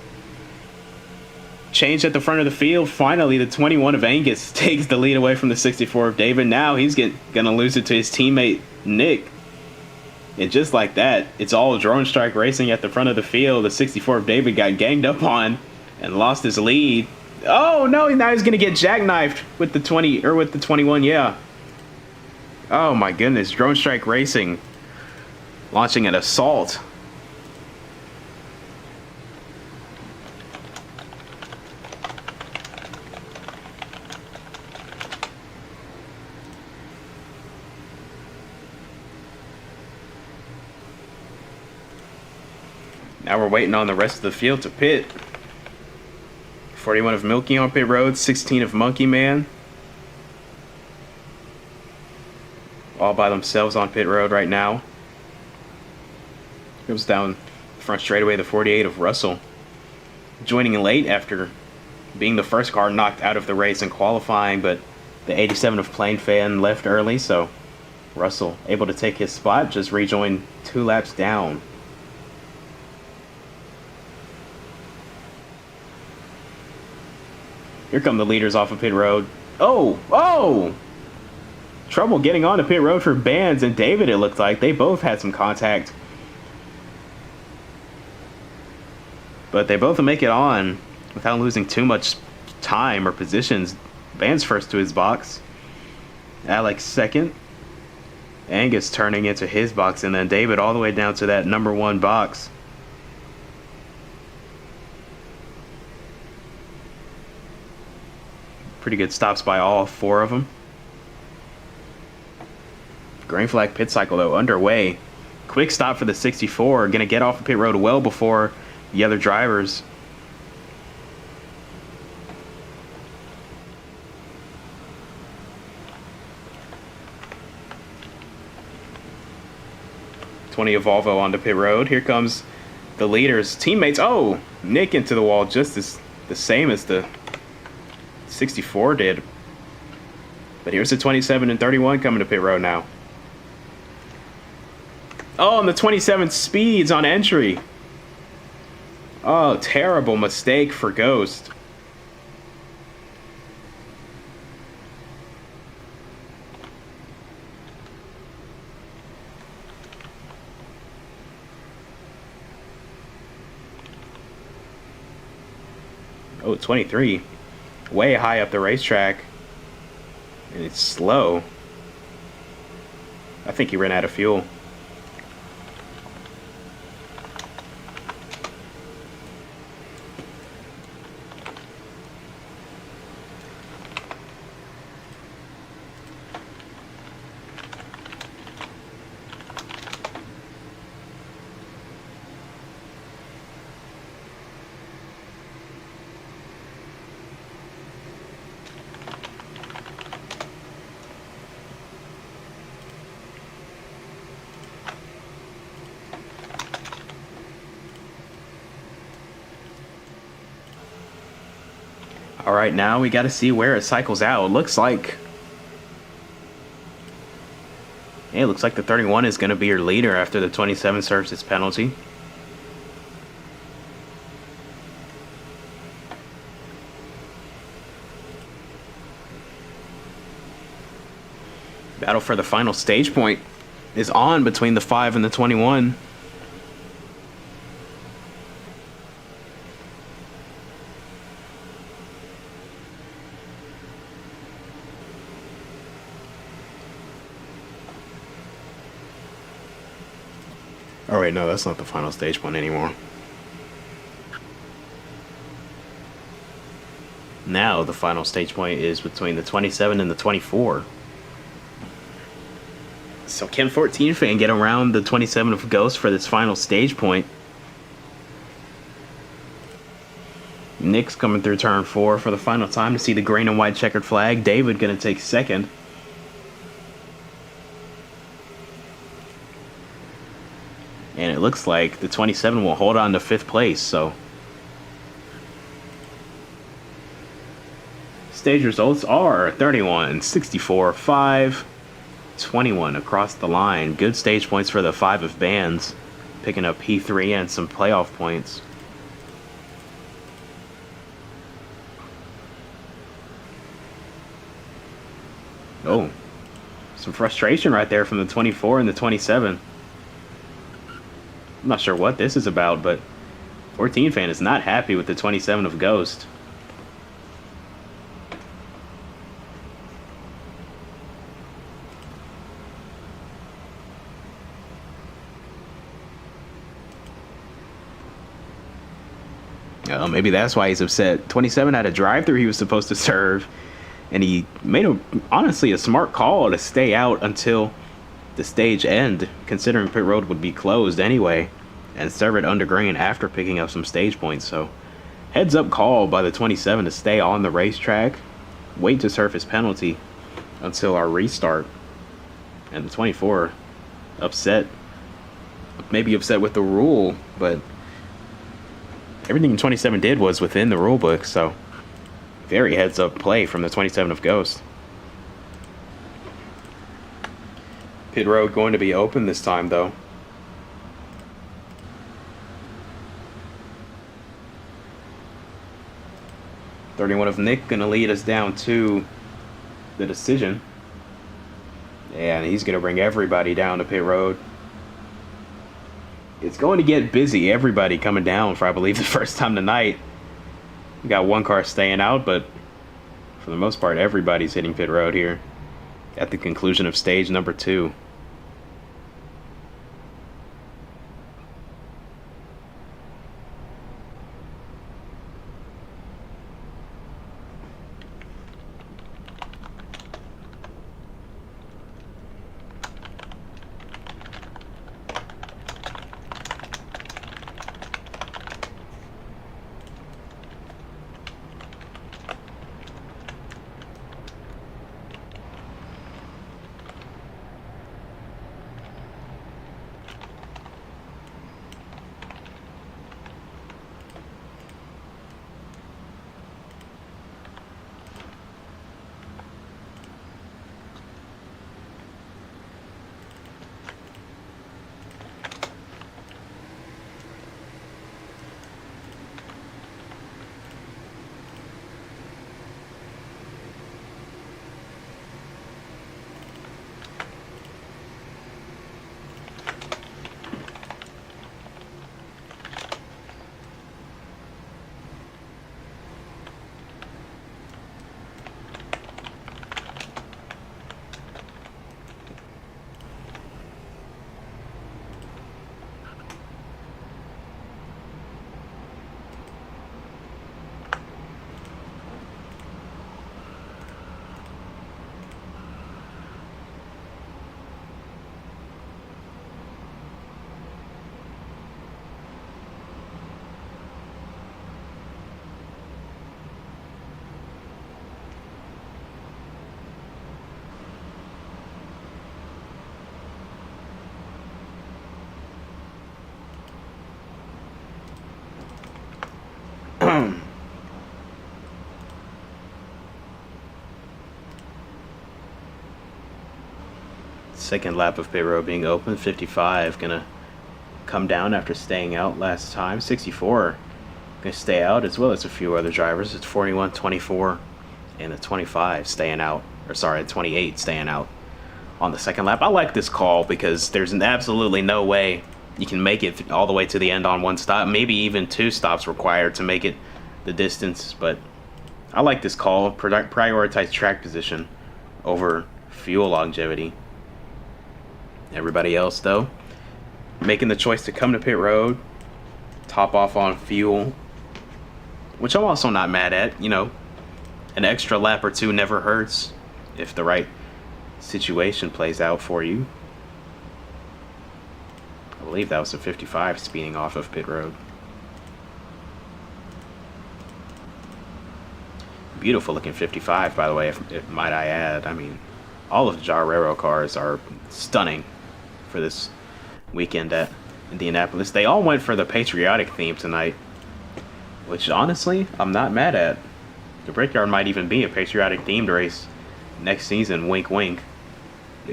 Change at the front of the field. Finally, the 21 of Angus takes the lead away from the 64 of David. Now he's gonna lose it to his teammate Nick. And just like that, it's all drone strike racing at the front of the field. The 64 of David got ganged up on and lost his lead. Oh no, now he's gonna get jackknifed with the 21, yeah. Oh my goodness, drone strike racing launching an assault. Now we're waiting on the rest of the field to pit. 41 of Milky on pit road, 16 of Monkey Man. All by themselves on pit road right now. Goes down front straightaway, the 48 of Russell. Joining late after being the first car knocked out of the race in qualifying, but the 87 of Plain Fan left early, so Russell able to take his spot, just rejoin 2 laps down. Here come the leaders off of pit road. Oh! Trouble getting onto pit road for Bands and David, it looked like. They both had some contact. But they both make it on without losing too much time or positions. Bands first to his box. Alex second. Angus turning into his box, and then David all the way down to that number 1 box. Pretty good stops by all 4 of them. Green flag pit cycle though underway. Quick stop for the 64. Gonna get off the pit road well before the other drivers. '20 of Volvo onto pit road. Here comes the leaders, teammates. Oh, Nick into the wall, just as the same as the 64 did. But here's the 27 and 31 coming to pit road now. Oh, and the 27 speeds on entry. Oh, terrible mistake for Ghost. Oh, 23. Way high up the racetrack. And it's slow. I think he ran out of fuel. All right, now we got to see where it cycles out. It looks like the 31 is going to be your leader after the 27 serves its penalty. Battle for the final stage point is on between the 5 and the 21. Oh wait, no, that's not the final stage point anymore. Now the final stage point is between the 27 and the 24. So can 14 fan get around the 27 of Ghost for this final stage point? Nick's coming through turn 4 for the final time to see the green and white checkered flag. David gonna take second. And it looks like the 27 will hold on to 5th place, so stage results are 31, 64, 5, 21 across the line. Good stage points for the 5 of Bands, picking up P3 and some playoff points. Oh, some frustration right there from the 24 and the 27. I'm not sure what this is about, but 14 fan is not happy with the 27 of Ghost. Maybe that's why he's upset. 27 had a drive-through he was supposed to serve, and he made honestly a smart call to stay out until the stage end, considering pit road would be closed anyway, and serve it under green after picking up some stage points. So heads up call by the 27 to stay on the racetrack, wait to serve his penalty until our restart. And the 24 upset, maybe upset with the rule, but everything 27 did was within the rule book, so very heads up play from the 27 of Ghost. Pit road going to be open this time though. .31 of Nick gonna lead us down to the decision, and he's gonna bring everybody down to pit road. It's going to get busy. Everybody coming down for, I believe, the first time tonight. We got one car staying out, but for the most part, everybody's hitting pit road here at the conclusion of stage number 2. Second lap of pit road being open. 55 gonna come down after staying out last time. 64 gonna stay out, as well as a few other drivers. It's 41, 24, and a 25 staying out. Or sorry, 28 staying out on the second lap. I like this call because there's absolutely no way you can make it all the way to the end on one stop. Maybe even 2 stops required to make it the distance. But I like this call. Prioritize track position over fuel longevity. Everybody else, though, making the choice to come to pit road, top off on fuel, which I'm also not mad at. You know, an extra lap or 2 never hurts if the right situation plays out for you. I believe that was a 55 speeding off of pit road. Beautiful looking 55, by the way, if might I add. I mean, all of the Jarrero cars are stunning for this weekend at Indianapolis. They all went for the patriotic theme tonight, which honestly, I'm not mad at. The Brickyard might even be a patriotic themed race next season. Wink, wink.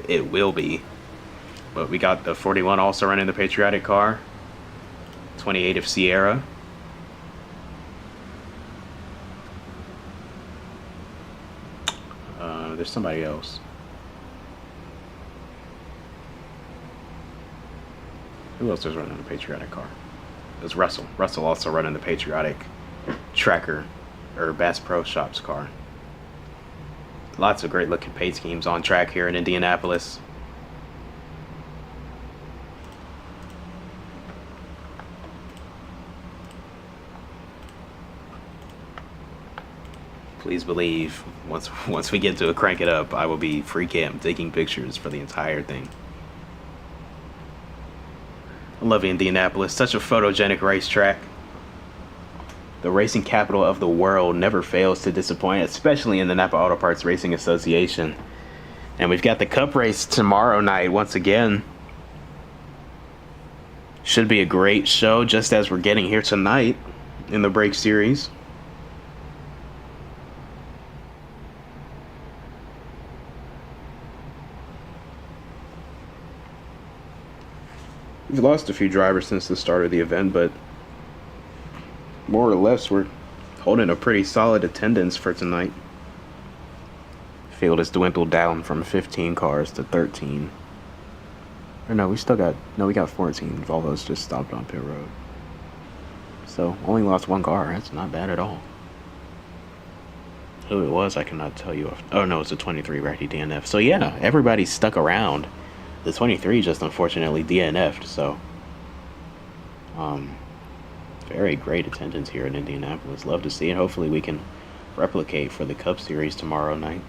It will be. But we got the 41 also running the patriotic car. 28 of Sierra. There's somebody else. Who else was running the patriotic car? It was Russell. Russell also running the patriotic Tracker or Bass Pro Shops car. Lots of great looking paint schemes on track here in Indianapolis. Please believe, once we get to crank it up, I will be free cam taking pictures for the entire thing. I love Indianapolis, such a photogenic racetrack. The racing capital of the world never fails to disappoint, especially in the Napa Auto Parts Racing Association. And we've got the Cup race tomorrow night once again. Should be a great show, just as we're getting here tonight in the Brakes Series. We've lost a few drivers since the start of the event, but more or less we're holding a pretty solid attendance for tonight. Field has dwindled down from 15 cars to 13. Or no, we got 14. Volvo's just stopped on pit road. So only lost 1 car. That's not bad at all. Who it was, I cannot tell you. Oh no, it's a 23 Racky DNF. So yeah, everybody stuck around. The 23 just unfortunately DNF'd, so very great attendance here in Indianapolis. Love to see it. Hopefully we can replicate for the Cup Series tomorrow night.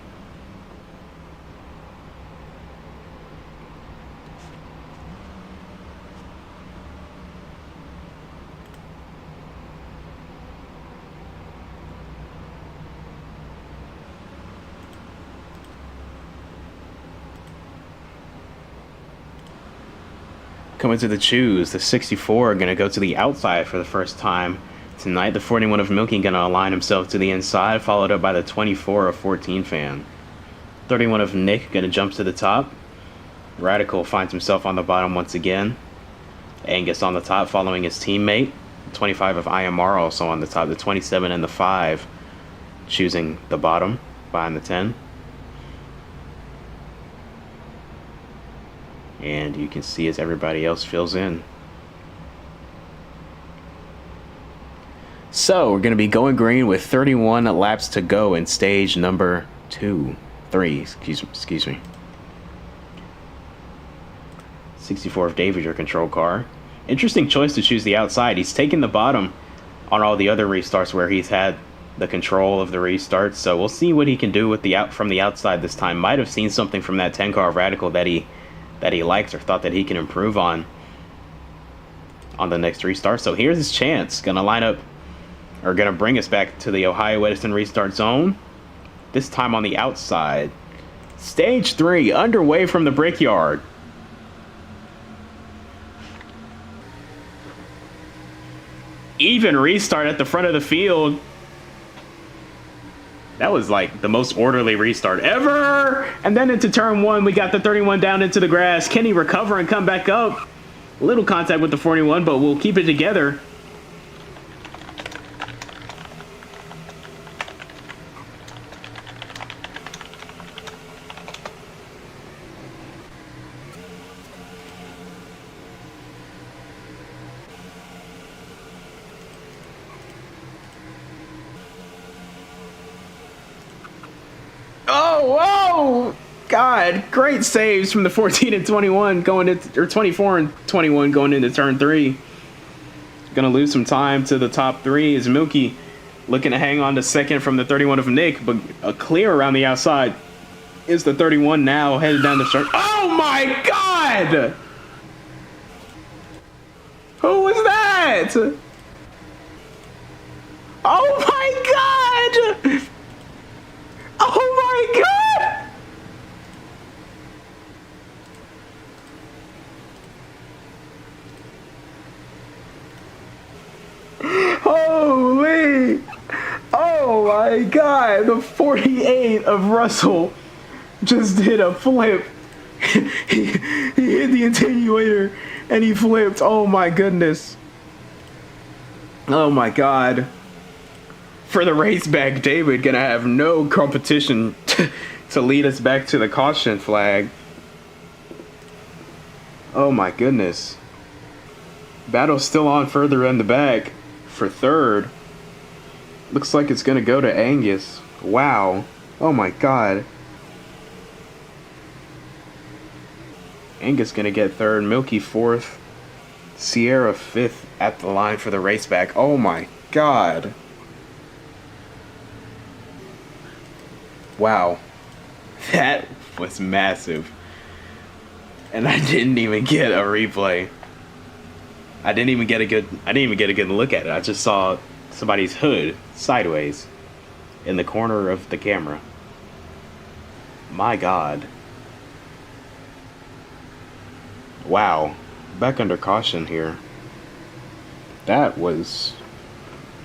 Coming to the choose, the 64 are going to go to the outside for the first time tonight. The 41 of Milky going to align himself to the inside, followed up by the 24 of 14 fan. 31 of Nick going to jump to the top. Radical finds himself on the bottom once again. Angus on the top following his teammate. 25 of IMR also on the top. The 27 and the 5 choosing the bottom behind the 10. And you can see as everybody else fills in. So we're going to be going green with 31 laps to go in stage number 3. Excuse me. 64 of David, your control car. Interesting choice to choose the outside. He's taken the bottom on all the other restarts where he's had the control of the restarts. So we'll see what he can do with from the outside this time. Might have seen something from that 10 car of Radical that he likes or thought that he can improve on the next restart. So here's his chance. Gonna line up, or gonna bring us back to the Ohio Edison restart zone. This time on the outside. Stage 3 underway from the Brickyard. Even restart at the front of the field. That was like the most orderly restart ever. And then into turn 1, we got the 31 down into the grass. Can he recover and come back up? Little contact with the 41, but we'll keep it together. Oh, whoa! God, great saves from the 14 and 21 going into, or 24 and 21 going into turn 3. Gonna lose some time to the top 3 is Milky looking to hang on to second from the 31 of Nick, but a clear around the outside is the 31 now headed down the start. Oh my God! Who was that? Oh my God! Oh my God! Holy! Oh my God! The 48 of Russell just did a flip. he hit the attenuator and he flipped. Oh my goodness. Oh my God. For the race back, David gonna have no competition to lead us back to the caution flag. Oh my goodness. Battle's still on further in the back for third. Looks like it's gonna go to Angus. Wow. Oh my God. Angus gonna get third, Milky fourth, Sierra fifth at the line for the race back. Oh my God. Wow, that was massive, and I didn't even get a replay. I didn't even get a good look at it. I just saw somebody's hood sideways in the corner of the camera. My God. Wow, back under caution here. That was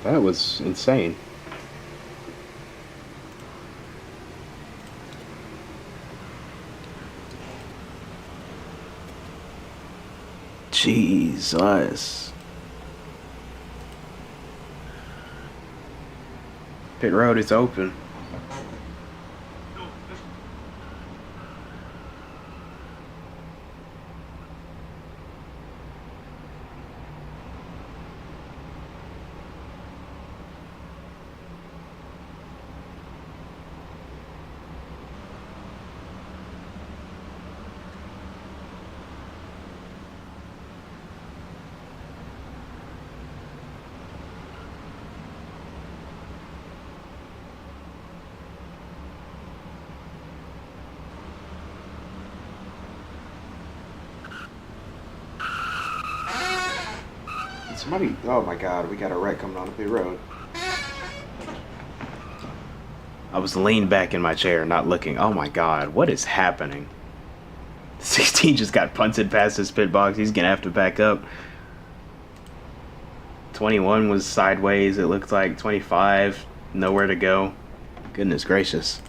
insane. Jesus. Pit road is open. Somebody, oh my God, we got a wreck coming on the pit road. I was leaned back in my chair, not looking. Oh my God, what is happening? 16 just got punted past his pit box. He's gonna have to back up. 21 was sideways, it looked like. 25, nowhere to go. Goodness gracious.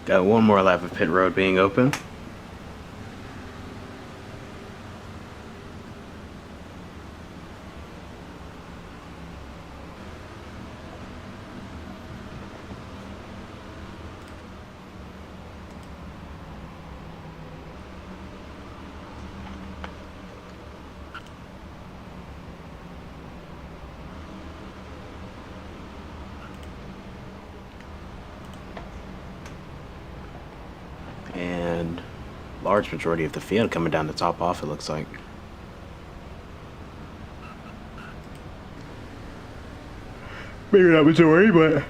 Got one more lap of pit road being open. And large majority of the field coming down the top off, it looks like. Maybe not majority, but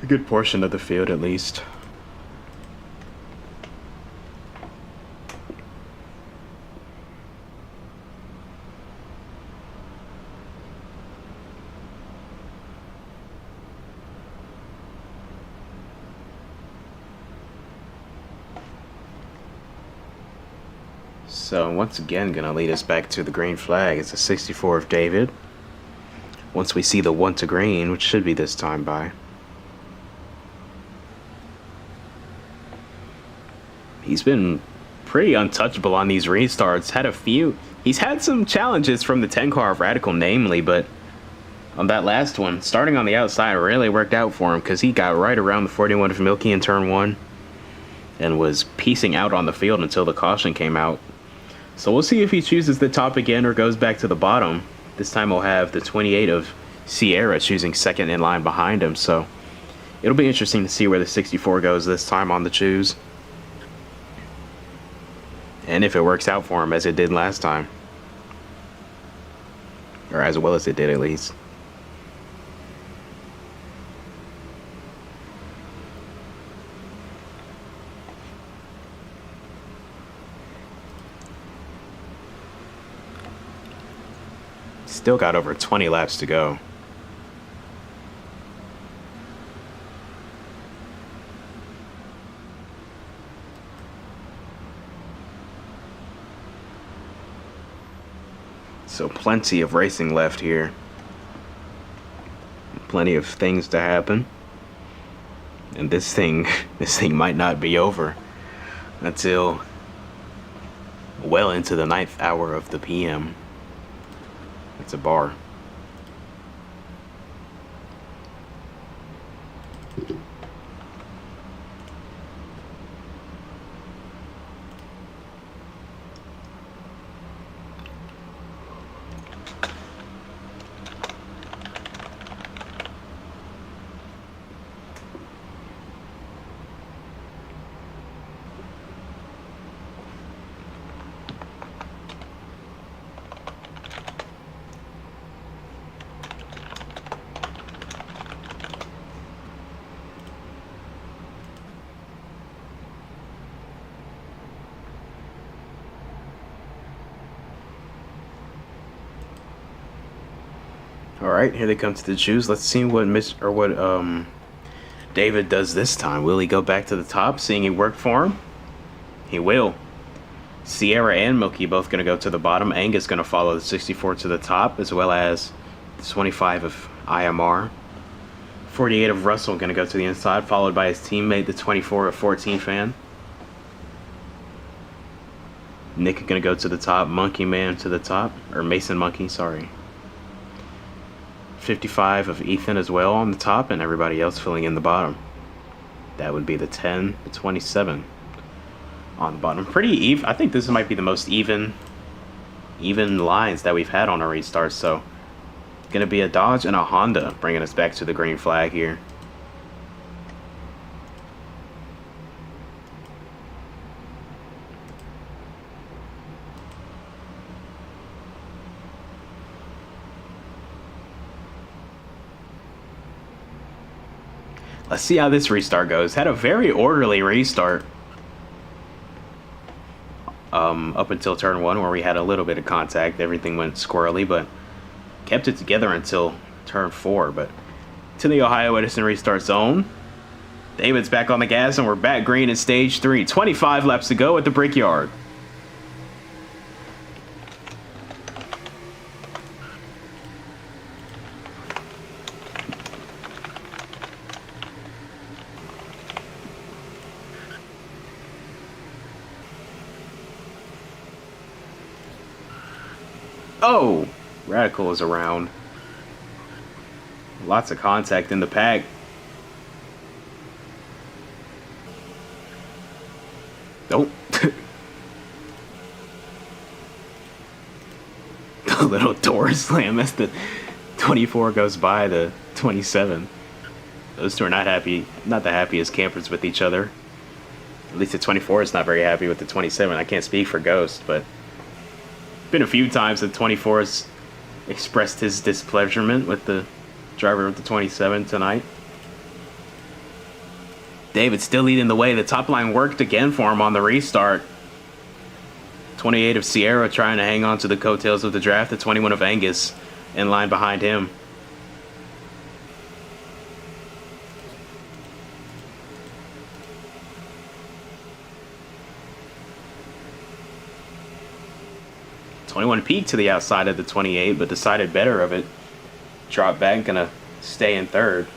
a good portion of the field at least. So once again, gonna lead us back to the green flag. It's a 64 of David. Once we see the 1 to green, which should be this time by. He's been pretty untouchable on these restarts. He's had some challenges from the 10 car of Radical, namely, but on that last one, starting on the outside really worked out for him because he got right around the 41 of Milky in turn 1 and was piecing out on the field until the caution came out. So we'll see if he chooses the top again or goes back to the bottom. This time we'll have the 28 of Sierra choosing second in line behind him. So it'll be interesting to see where the 64 goes this time on the choose. And if it works out for him as it did last time. Or as well as it did at least. Still got over 20 laps to go. So plenty of racing left here. Plenty of things to happen. And this thing might not be over until well into the 9th hour of the PM. It's a bar. All right, here they come to the choose. Let's see what David does this time. Will he go back to the top, seeing it worked for him? He will. Sierra and Milky both going to go to the bottom. Angus going to follow the 64 to the top, as well as the 25 of IMR. 48 of Russell going to go to the inside, followed by his teammate, the 24 of 14 fan. Nick going to go to the top. Monkey Man to the top, or Mason Monkey, sorry. 55 of Ethan as well on the top, and everybody else filling in the bottom. That would be the 10, the 27 on the bottom. Pretty even. I think this might be the most even lines that we've had on our restarts. So gonna be a Dodge and a Honda bringing us back to the green flag here. Let's see how this restart goes. Had a very orderly restart up until turn 1, where we had a little bit of contact. Everything went squirrely, but kept it together until turn 4. But to the Ohio Edison restart zone. David's back on the gas, and we're back green in stage 3. 25 laps to go at the Brickyard. Oh, Radical is around. Lots of contact in the pack. Nope. The little door slam as the 24 goes by the 27. Those two are not happy, not the happiest campers with each other. At least the 24 is not very happy with the 27. I can't speak for Ghost, but been a few times that 24 has expressed his displeasurement with the driver of the 27 tonight. David still leading the way. The top line worked again for him on the restart. 28 of Sierra trying to hang on to the coattails of the draft. The 21 of Angus in line behind him. '21 peaked to the outside of the 28, but decided better of it. Dropped back, gonna stay in third.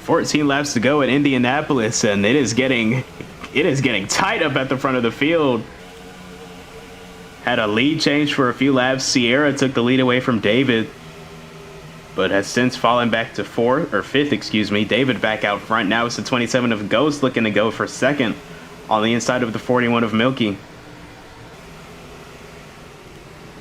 14 laps to go at Indianapolis, and it is getting tight up at the front of the field. Had a lead change for a few laps. Sierra took the lead away from David, but has since fallen back to fifth, excuse me. David back out front. Now it's the 27 of Ghost looking to go for second on the inside of the 41 of Milky.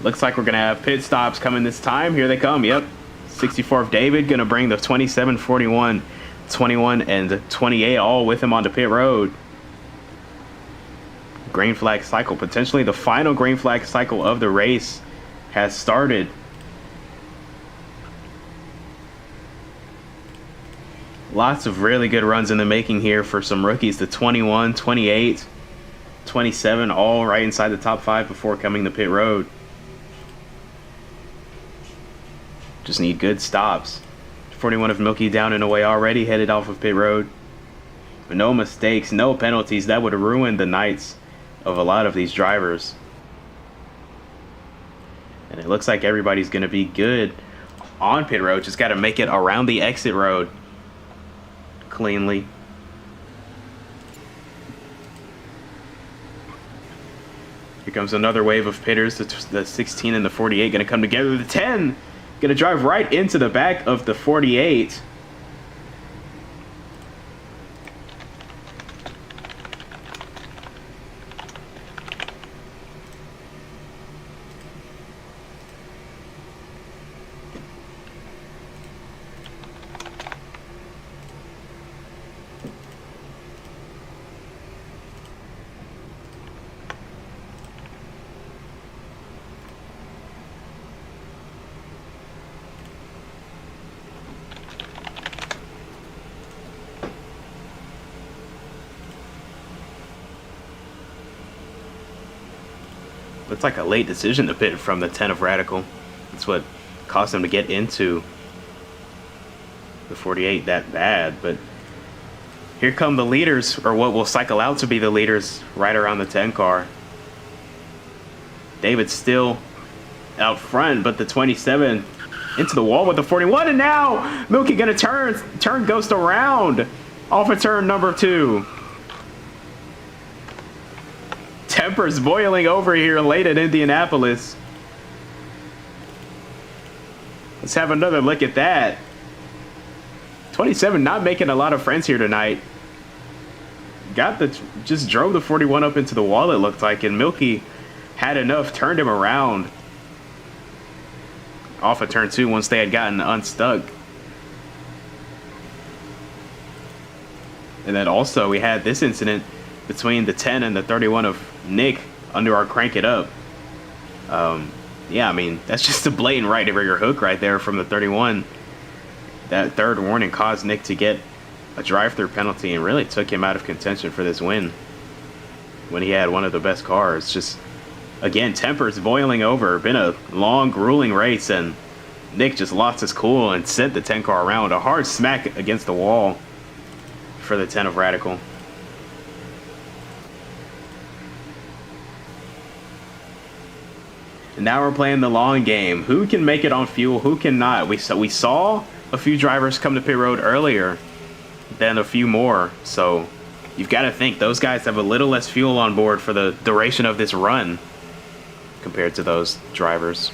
Looks like we're going to have pit stops coming this time. Here they come. Yep. 64 of David going to bring the 27, 41, 21, and 28 all with him onto pit road. Green flag cycle, potentially the final green flag cycle of the race, has started. Lots of really good runs in the making here for some rookies. The 21, 28, 27, all right inside the top 5 before coming to pit road. Just need good stops. 41 of Milky down and away already, headed off of pit road. But no mistakes, no penalties. That would have ruined the nights of a lot of these drivers. And it looks like everybody's going to be good on pit road. Just got to make it around the exit road cleanly. Here comes another wave of pitters. The 16 and the 48 going to come together. The 10 going to drive right into the back of the 48. It's like a late decision to pit from the 10 of Radical. That's what caused him to get into the 48 that bad. But here come the leaders, or what will cycle out to be the leaders, right around the 10 car. David's still out front, but the 27 into the wall with the 41, and now Milky gonna turn Ghost around off of turn number 2. Tempers boiling over here late at Indianapolis. Let's have another look at that. 27 not making a lot of friends here tonight. Just drove the 41 up into the wall, it looked like, and Milky had enough, turned him around off of turn 2 once they had gotten unstuck. And then also we had this incident between the 10 and the 31 of Nick under our Crank It Up. Yeah, I mean, that's just a blatant right rear hook right there from the 31. That third warning caused Nick to get a drive-through penalty and really took him out of contention for this win when he had one of the best cars. Just, again, tempers boiling over. Been a long, grueling race, and Nick just lost his cool and sent the 10 car around. A hard smack against the wall for the 10 of Radical. And now we're playing the long game. Who can make it on fuel? Who cannot? We saw a few drivers come to pit road earlier than a few more. So you've got to think those guys have a little less fuel on board for the duration of this run compared to those drivers.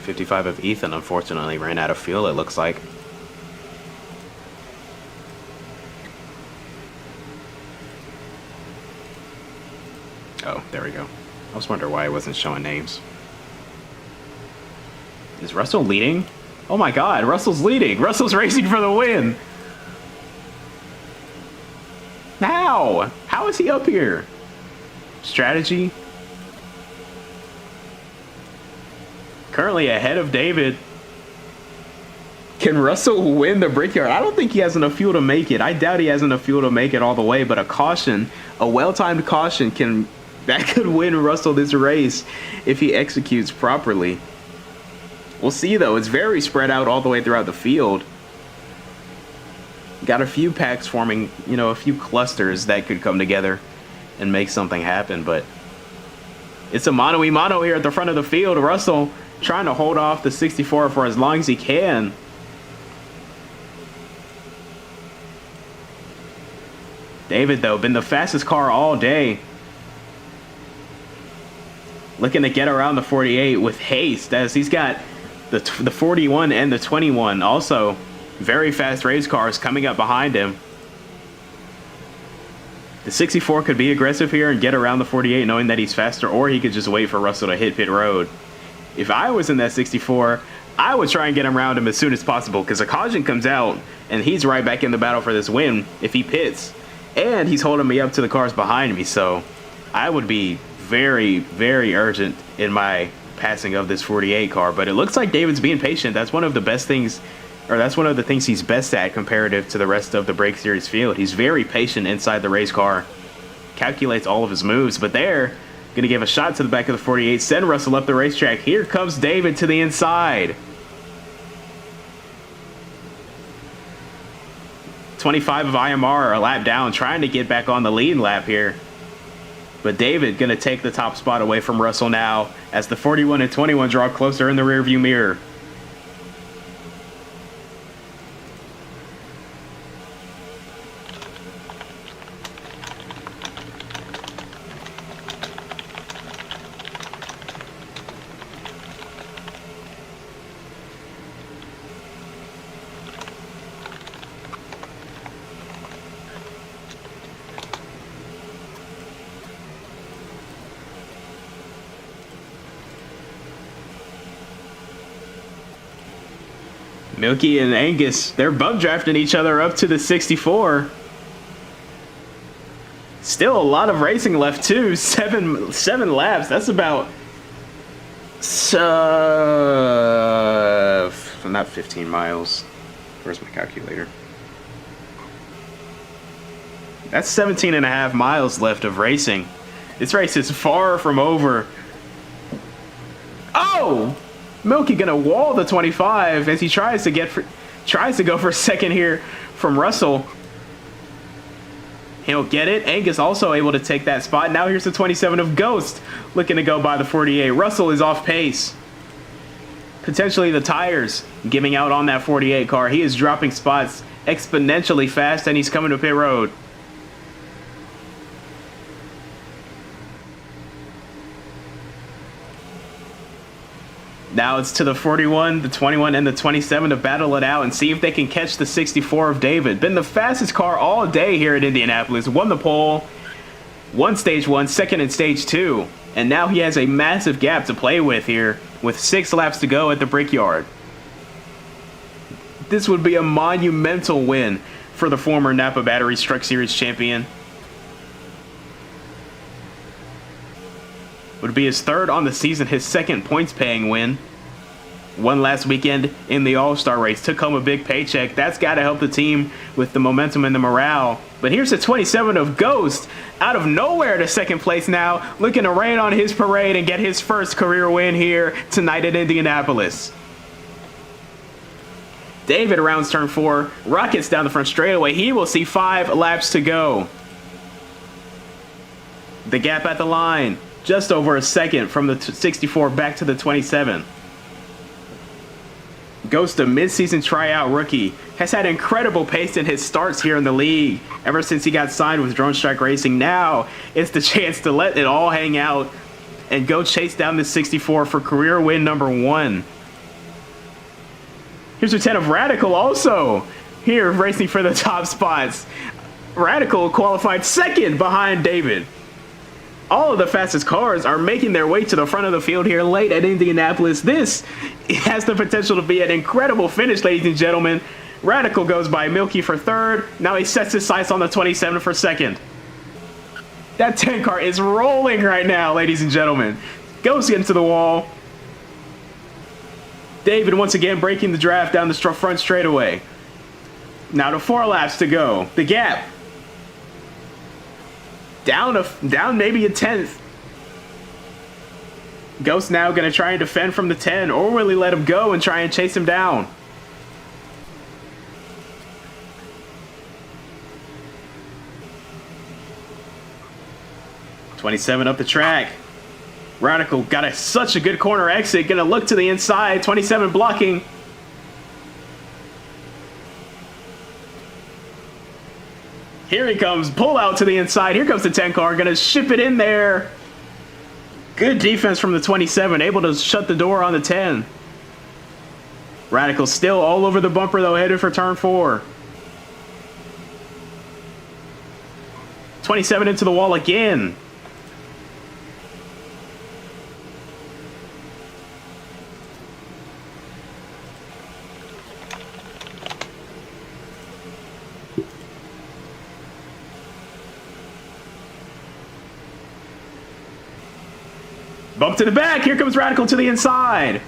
.55 of Ethan unfortunately ran out of fuel, it looks like. Oh, there we go. I was wondering why it wasn't showing names. Is Russell leading? Oh my god, Russell's leading! Russell's racing for the win! How? How is he up here? Strategy? Currently ahead of David. Can Russell win the Brickyard? I don't think he has enough fuel to make it. I doubt he has enough fuel to make it all the way, but a caution, a well-timed caution that could win Russell this race if he executes properly. We'll see though. It's very spread out all the way throughout the field. Got a few packs forming, a few clusters that could come together and make something happen. But it's a mano-a-mano here at the front of the field. Russell trying to hold off the 64 for as long as he can. David, though, been the fastest car all day. Looking to get around the 48 with haste, as he's got the 41 and the 21. Also, very fast race cars coming up behind him. The 64 could be aggressive here and get around the 48 knowing that he's faster, or he could just wait for Russell to hit pit road. If I was in that 64, I would try and get around him as soon as possible, because a caution comes out and he's right back in the battle for this win if he pits. And he's holding me up to the cars behind me, so I would be very, very urgent in my passing of this 48 car. But it looks like David's being patient. That's one of the best things, or that's one of the things he's best at comparative to the rest of the Brakes Series field. He's very patient inside the race car, calculates all of his moves. But they're going to give a shot to the back of the 48, send Russell up the racetrack. Here comes David to the inside. 25 of IMR a lap down, trying to get back on the lead lap here. But David going to take the top spot away from Russell now as the 41 and 21 draw closer in the rearview mirror. Milky and Angus, they're bump drafting each other up to the 64. Still a lot of racing left too. Seven laps. That's about not 15 miles. Where's my calculator? That's 17 and a half miles left of racing. This race is far from over. Oh! Milky gonna wall the 25 as he tries to go for second here from Russell. He'll get it. Angus also able to take that spot. Now here's the 27 of Ghost looking to go by the 48. Russell is off pace. Potentially the tires giving out on that 48 car. He is dropping spots exponentially fast, and he's coming to pit road. Now it's to the 41, the 21, and the 27 to battle it out and see if they can catch the 64 of David. Been the fastest car all day here at Indianapolis. Won the pole, won stage 1, second in stage 2. And now he has a massive gap to play with here with 6 laps to go at the Brickyard. This would be a monumental win for the former NAPA Batteries Truck Series champion. Would be his 3rd on the season, his 2nd points-paying win. Won last weekend in the All-Star race, took home a big paycheck. That's got to help the team with the momentum and the morale. But here's the 27 of Ghost, out of nowhere to 2nd place now, looking to rain on his parade and get his first career win here tonight at Indianapolis. David rounds turn 4, rockets down the front straightaway. He will see 5 laps to go. The gap at the line, just over a second from the 64 back to the 27. Ghost, a mid-season tryout rookie, has had incredible pace in his starts here in the league ever since he got signed with Drone Strike Racing. Now it's the chance to let it all hang out and go chase down the 64 for career win number 1. Here's a 10 of Radical also here racing for the top spots. Radical qualified 2nd behind David. All of the fastest cars are making their way to the front of the field here late at Indianapolis. This has the potential to be an incredible finish, ladies and gentlemen. Radical goes by Milky for 3rd. Now he sets his sights on the 27 for 2nd. That 10 car is rolling right now, ladies and gentlemen. Goes into the wall. David once again breaking the draft down the front straightaway. Now to 4 laps to go. The gap. Down maybe a 10th. Ghost now going to try and defend from the 10, or will he let him go and try and chase him down? 27 up the track. Radical got such a good corner exit. Gonna look to the inside. 27 blocking. Here he comes. Pull out to the inside. Here comes the 10 car. Gonna ship it in there. Good defense from the 27. Able to shut the door on the 10. Radical still all over the bumper though, headed for turn 4. 27 into the wall again. Bump to the back. Here comes Radical to the inside.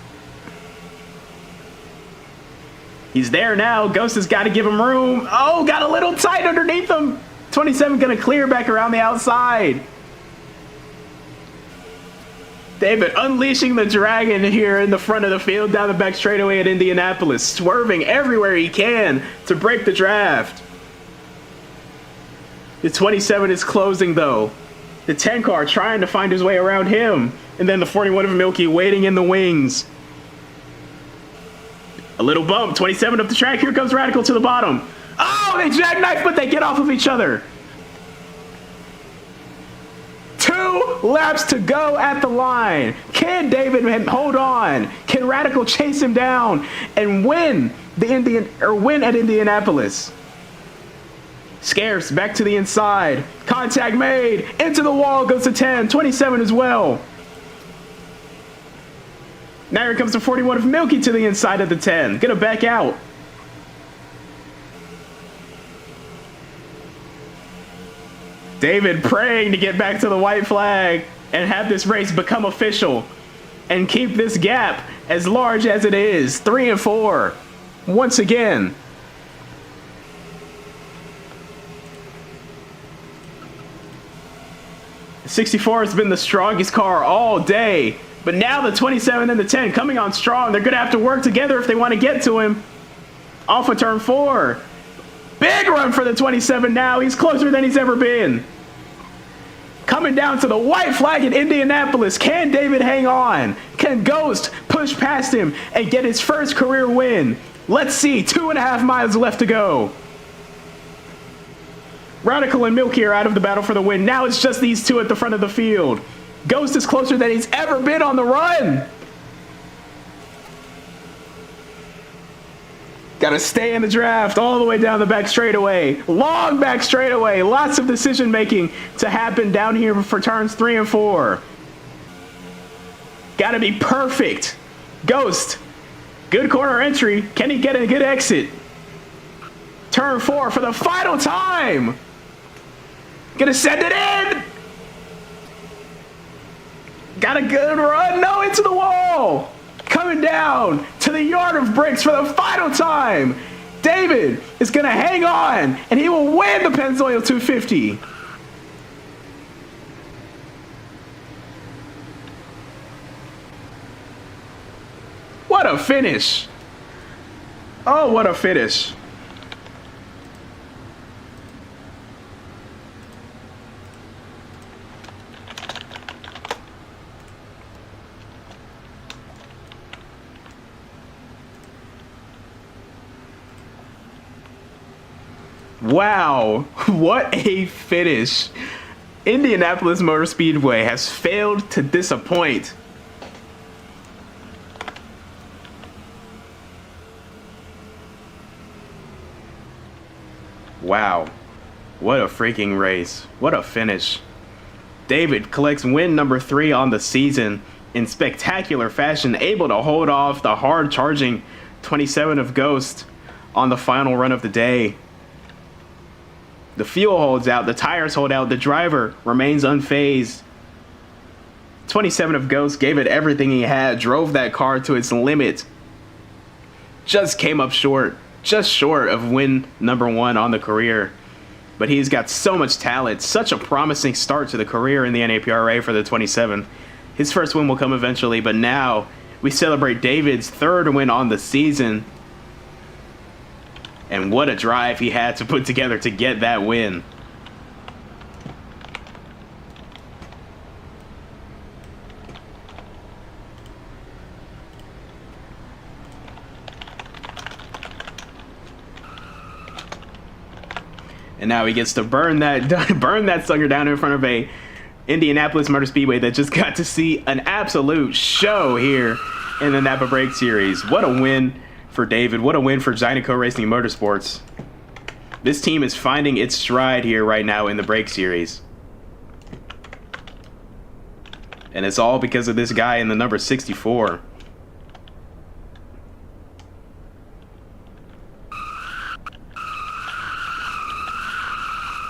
He's there now. Ghost has got to give him room. Oh, got a little tight underneath him. 27 going to clear back around the outside. David unleashing the dragon here in the front of the field down the back straightaway at Indianapolis. Swerving everywhere he can to break the draft. The 27 is closing though. The 10 car trying to find his way around him. And then the 41 of Milky waiting in the wings. A little bump. 27 up the track. Here comes Radical to the bottom. Oh, they jackknife, but they get off of each other. 2 laps to go at the line. Can David hold on? Can Radical chase him down and win win at Indianapolis? Scarce back to the inside. Contact made. Into the wall goes to 10. 27 as well. Now here comes the 41 of Milky to the inside of the 10. Gonna back out. David praying to get back to the white flag and have this race become official and keep this gap as large as it is. 3 and 4. Once again. The 64 has been the strongest car all day. But now the 27 and the 10 coming on strong. They're going to have to work together if they want to get to him. Off of turn 4. Big run for the 27 now. He's closer than he's ever been. Coming down to the white flag in Indianapolis. Can David hang on? Can Ghost push past him and get his first career win? Let's see. 2.5 miles left to go. Radical and Milky are out of the battle for the win. Now it's just these two at the front of the field. Ghost is closer than he's ever been on the run. Got to stay in the draft all the way down the back straightaway. Long back straightaway. Lots of decision making to happen down here for turns 3 and 4. Got to be perfect. Ghost. Good corner entry. Can he get a good exit? Turn 4 for the final time. Gonna send it in. Got a good run. No, into the wall. Coming down to the yard of bricks for the final time. David is going to hang on, and he will win the Pennzoil 250. What a finish. Oh, what a finish. Wow, what a finish. Indianapolis Motor Speedway has failed to disappoint. Wow, what a freaking race. What a finish. David collects win number 3 on the season in spectacular fashion, able to hold off the hard-charging 27 of Ghost on the final run of the day. The fuel holds out, the tires hold out, the driver remains unfazed. 27 of Ghost gave it everything he had, drove that car to its limit. Just came up short, just short of win number 1 on the career. But he's got so much talent, such a promising start to the career in the NAPRA for the 27. His first win will come eventually, but now we celebrate David's 3rd win on the season. And what a drive he had to put together to get that win. And now he gets to burn that sucker down in front of a Indianapolis Motor Speedway that just got to see an absolute show here in the NAPA Brakes Series. What a win for David. What a win for Zydeco Racing Motorsports. This team is finding its stride here right now in the Brakes Series. And it's all because of this guy in the number 64.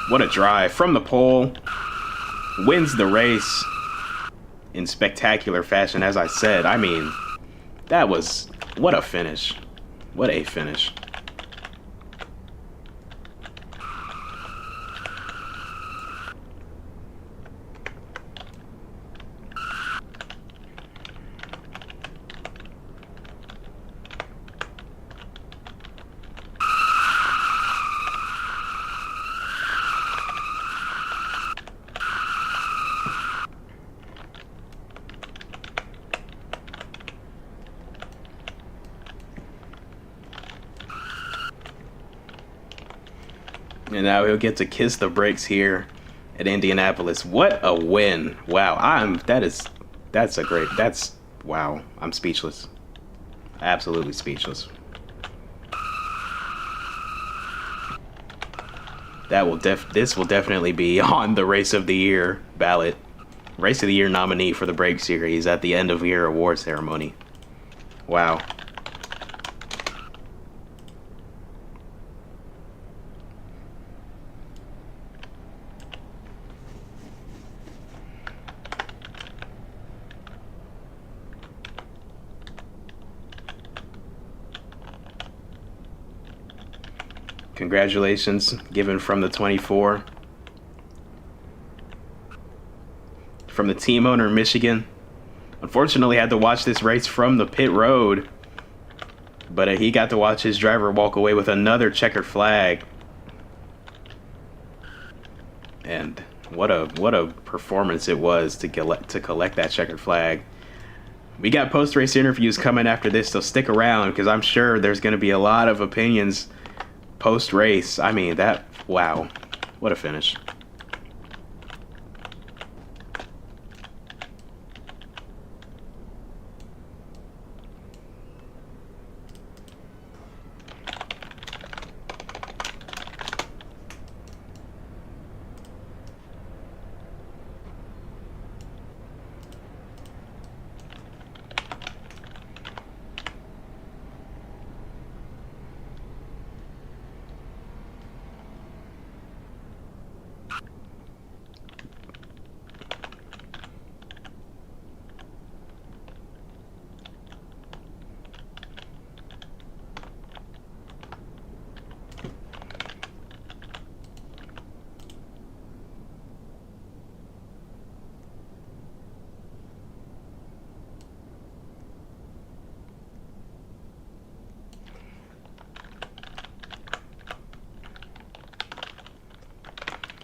What a drive from the pole. Wins the race in spectacular fashion, as I said. I mean, that was... what a finish. What a finish. And now he'll get to kiss the brakes here at Indianapolis. What a win. Wow. Wow. I'm speechless. Absolutely speechless. This will definitely be on the Race of the Year ballot. Race of the Year nominee for the Brakes Series at the end of year award ceremony. Wow. Congratulations given from the 24. From the team owner in Michigan. Unfortunately, had to watch this race from the pit road. But he got to watch his driver walk away with another checkered flag. And what a performance it was to collect that checkered flag. We got post-race interviews coming after this, so stick around because I'm sure there's going to be a lot of opinions post-race. I mean, wow, what a finish.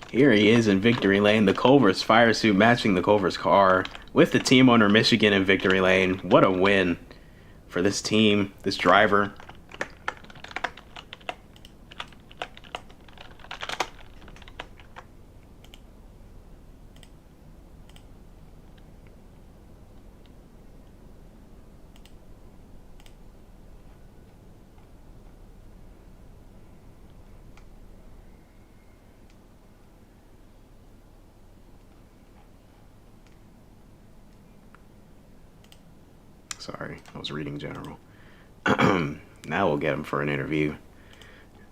Here he is in victory lane, the Culver's fire suit matching the Culver's car, with the team owner Michigan in victory lane. What a win for this team, this driver. Sorry, I was reading general. Now we'll get him for an interview.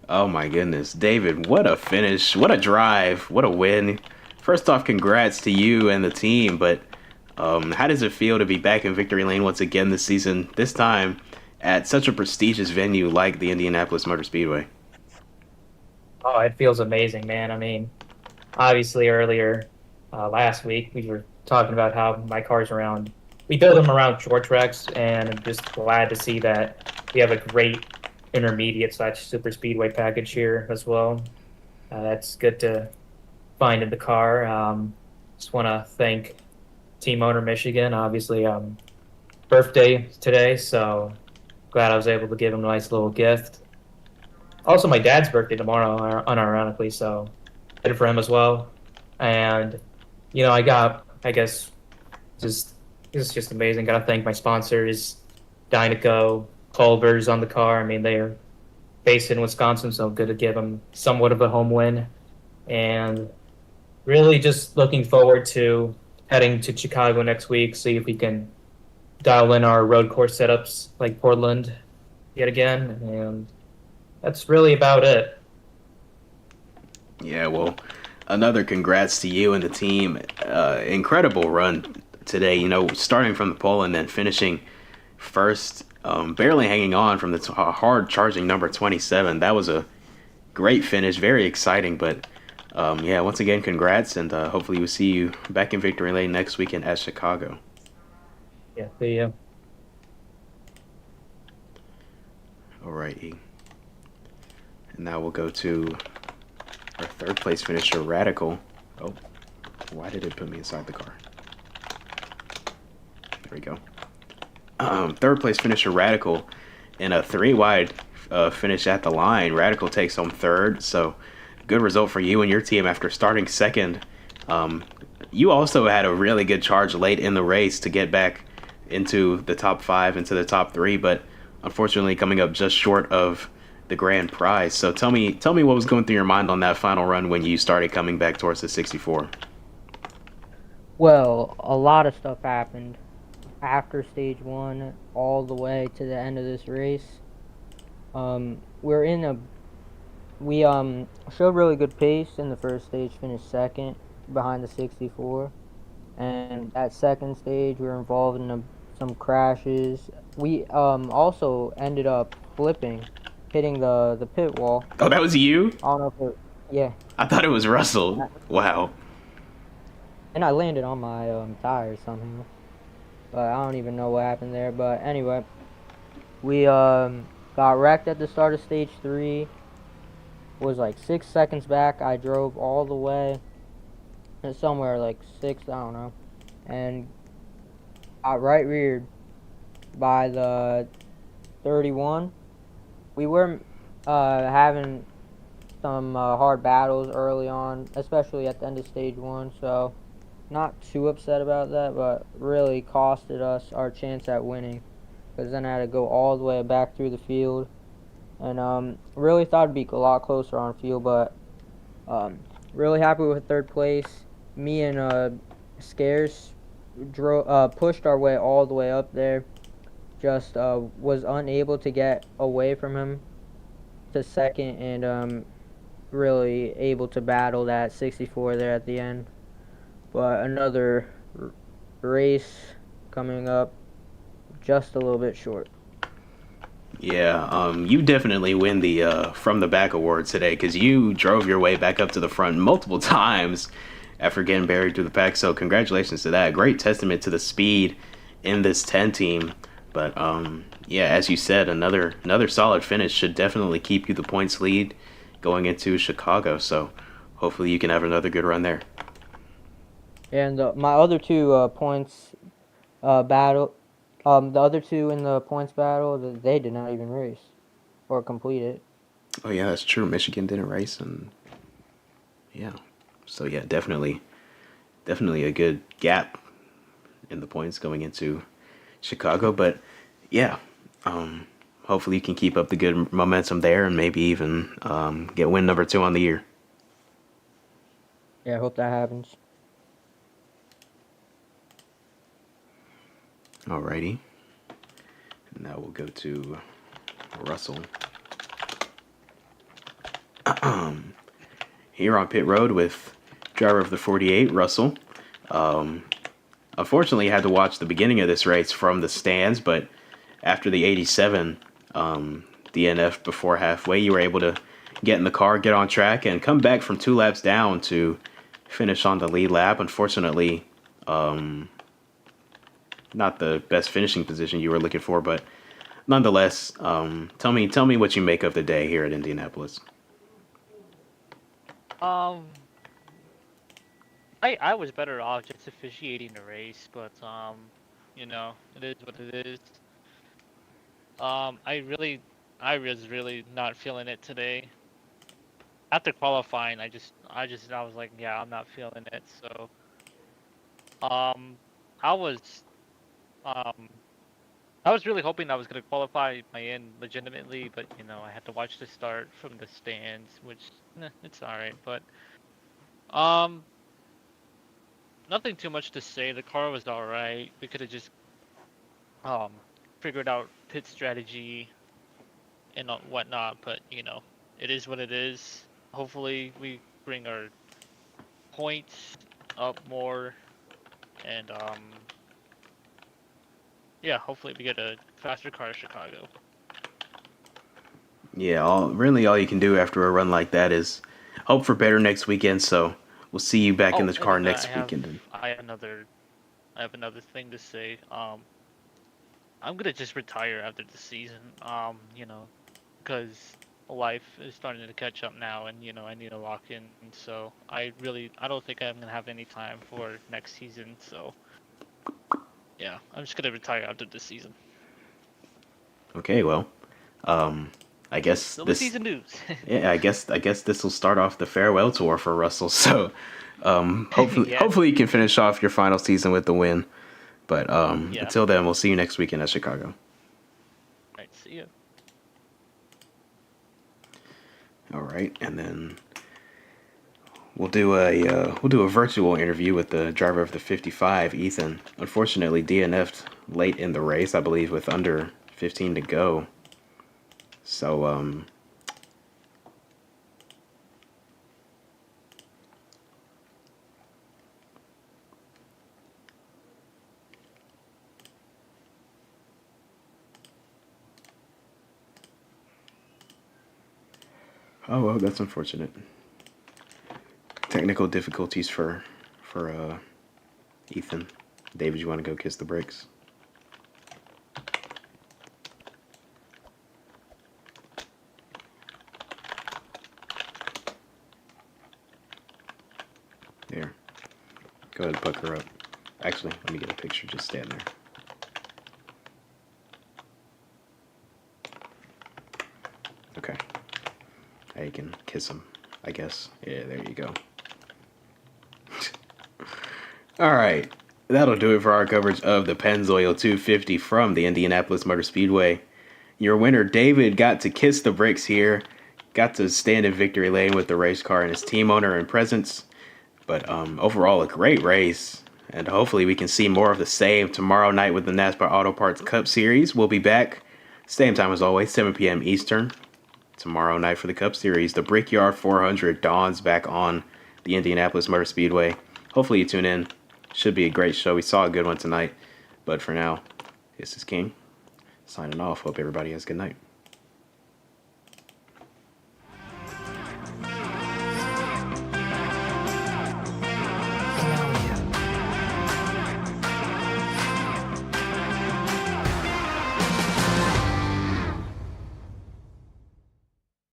Oh my goodness. David, what a finish. What a drive. What a win. First off, congrats to you and the team, but how does it feel to be back in victory lane once again this season, this time at such a prestigious venue like the Indianapolis Motor Speedway? Oh, it feels amazing, man. I mean, obviously earlier last week we were talking about how my car's around. We build them around short tracks, and I'm just glad to see that we have a great intermediate/super speedway package here as well. That's good to find in the car. Just want to thank team owner Michigan. Obviously, birthday today, so glad I was able to give him a nice little gift. Also, my dad's birthday tomorrow, unironically, so excited for him as well. And I got, I guess, just it's just amazing. Got to thank my sponsors, Dynaco, Culver's on the car. I mean, they're based in Wisconsin, so good to give them somewhat of a home win. And really, just looking forward to heading to Chicago next week. See if we can dial in our road course setups like Portland yet again. And that's really about it. Yeah, well, another congrats to you and the team. Incredible run today. Starting from the pole and then finishing first, barely hanging on from the hard charging number 27. That was a great finish, very exciting. But yeah, once again, congrats, and hopefully we'll see you back in victory lane next weekend at Chicago. Yeah, the Alrighty. And now we'll go to our third place finisher, Radical. Oh, why did it put me inside the car? There we go. Third place finisher, Radical, in a 3-wide finish at the line. Radical takes home third, so good result for you and your team after starting second. You also had a really good charge late in the race to get back into the top 5, into the top 3, but unfortunately coming up just short of the grand prize. So tell me what was going through your mind on that final run when you started coming back towards the 64. Well, a lot of stuff happened after stage 1 all the way to the end of this race. We showed really good pace in the first stage, finished second behind the 64. And that second stage, we were involved in some crashes. We also ended up flipping, hitting the pit wall. Oh, that was you? I don't know if it, yeah. I thought it was Russell. Wow. And I landed on my tires somehow. But I don't even know what happened there. But anyway, we got wrecked at the start of stage 3. Was like 6 seconds back. I drove all the way. Somewhere like 6, I don't know. And got right reared by the 31. We were having some hard battles early on, especially at the end of stage 1, so not too upset about that, but really costed us our chance at winning, because then I had to go all the way back through the field, and really thought it'd be a lot closer on field, but really happy with third place. Me and Scares pushed our way all the way up there. Just was unable to get away from him to second, and really able to battle that 64 there at the end. But another race coming up, just a little bit short. Yeah, you definitely win the from the back award today, because you drove your way back up to the front multiple times after getting buried through the pack. So congratulations to that. Great testament to the speed in this 10 team. But yeah, as you said, another solid finish should definitely keep you the points lead going into Chicago. So hopefully you can have another good run there. And my other two points battle, the other two in the points battle, they did not even race or complete it. Oh yeah, that's true. Michigan didn't race, and yeah, so yeah, definitely a good gap in the points going into Chicago. But yeah, hopefully you can keep up the good momentum there, and maybe even get win number 2 on the year. Yeah, I hope that happens. Alrighty. Now we'll go to Russell. Here on pit road with driver of the 48, Russell. Unfortunately, had to watch the beginning of this race from the stands, but after the 87 DNF before halfway, you were able to get in the car, get on track, and come back from 2 laps down to finish on the lead lap. Unfortunately, not the best finishing position you were looking for, but nonetheless, tell me what you make of the day here at Indianapolis. I was better off just officiating the race, but it is what it is. I really I was really not feeling it today. After qualifying, I was like, yeah, I'm not feeling it. So, um, I was, um, I was really hoping I was gonna qualify my end legitimately, but you know, I had to watch the start from the stands, which it's all right. But um, nothing too much to say. The car was all right. We could have just um figured out pit strategy and whatnot, but you know, it is what it is. Hopefully, we bring our points up more, and yeah, hopefully we get a faster car in Chicago. Yeah, all you can do after a run like that is hope for better next weekend. So we'll see you back in Oh, the and car then next weekend. I have another thing to say. I'm gonna just retire after the season. You know, because life is starting to catch up now, and you know, I need to lock in. So I don't think I'm gonna have any time for next season. So yeah, I'm just gonna retire after this season. Okay, well, I guess Silly this season news. yeah, I guess this will start off the farewell tour for Russell. So Yeah, hopefully you can finish off your final season with the win. But yeah. until then, we'll see you next weekend at Chicago. Right, see you. All right, and then we'll do a virtual interview with the driver of the 55, Ethan. Unfortunately, DNF'd late in the race, I believe, with under 15 to go. So oh well, that's unfortunate. Technical difficulties for Ethan. David, you want to go kiss the brakes? There. Go ahead and pucker up. Actually, let me get a picture. Just stand there. Okay. Now you can kiss him, I guess. Yeah, there you go. All right. That'll do it for our coverage of the Pennzoil 250 from the Indianapolis Motor Speedway. Your winner, David, got to kiss the bricks here. Got to stand in victory lane with the race car and his team owner in presence. But overall, a great race. And hopefully we can see more of the same tomorrow night with the NASCAR Auto Parts Cup Series. We'll be back. Same time as always, 7 p.m. Eastern. Tomorrow night for the Cup Series. The Brickyard 400 dawns back on the Indianapolis Motor Speedway. Hopefully you tune in. Should be a great show. We saw a good one tonight. But for now, this is King signing off. Hope everybody has a good night.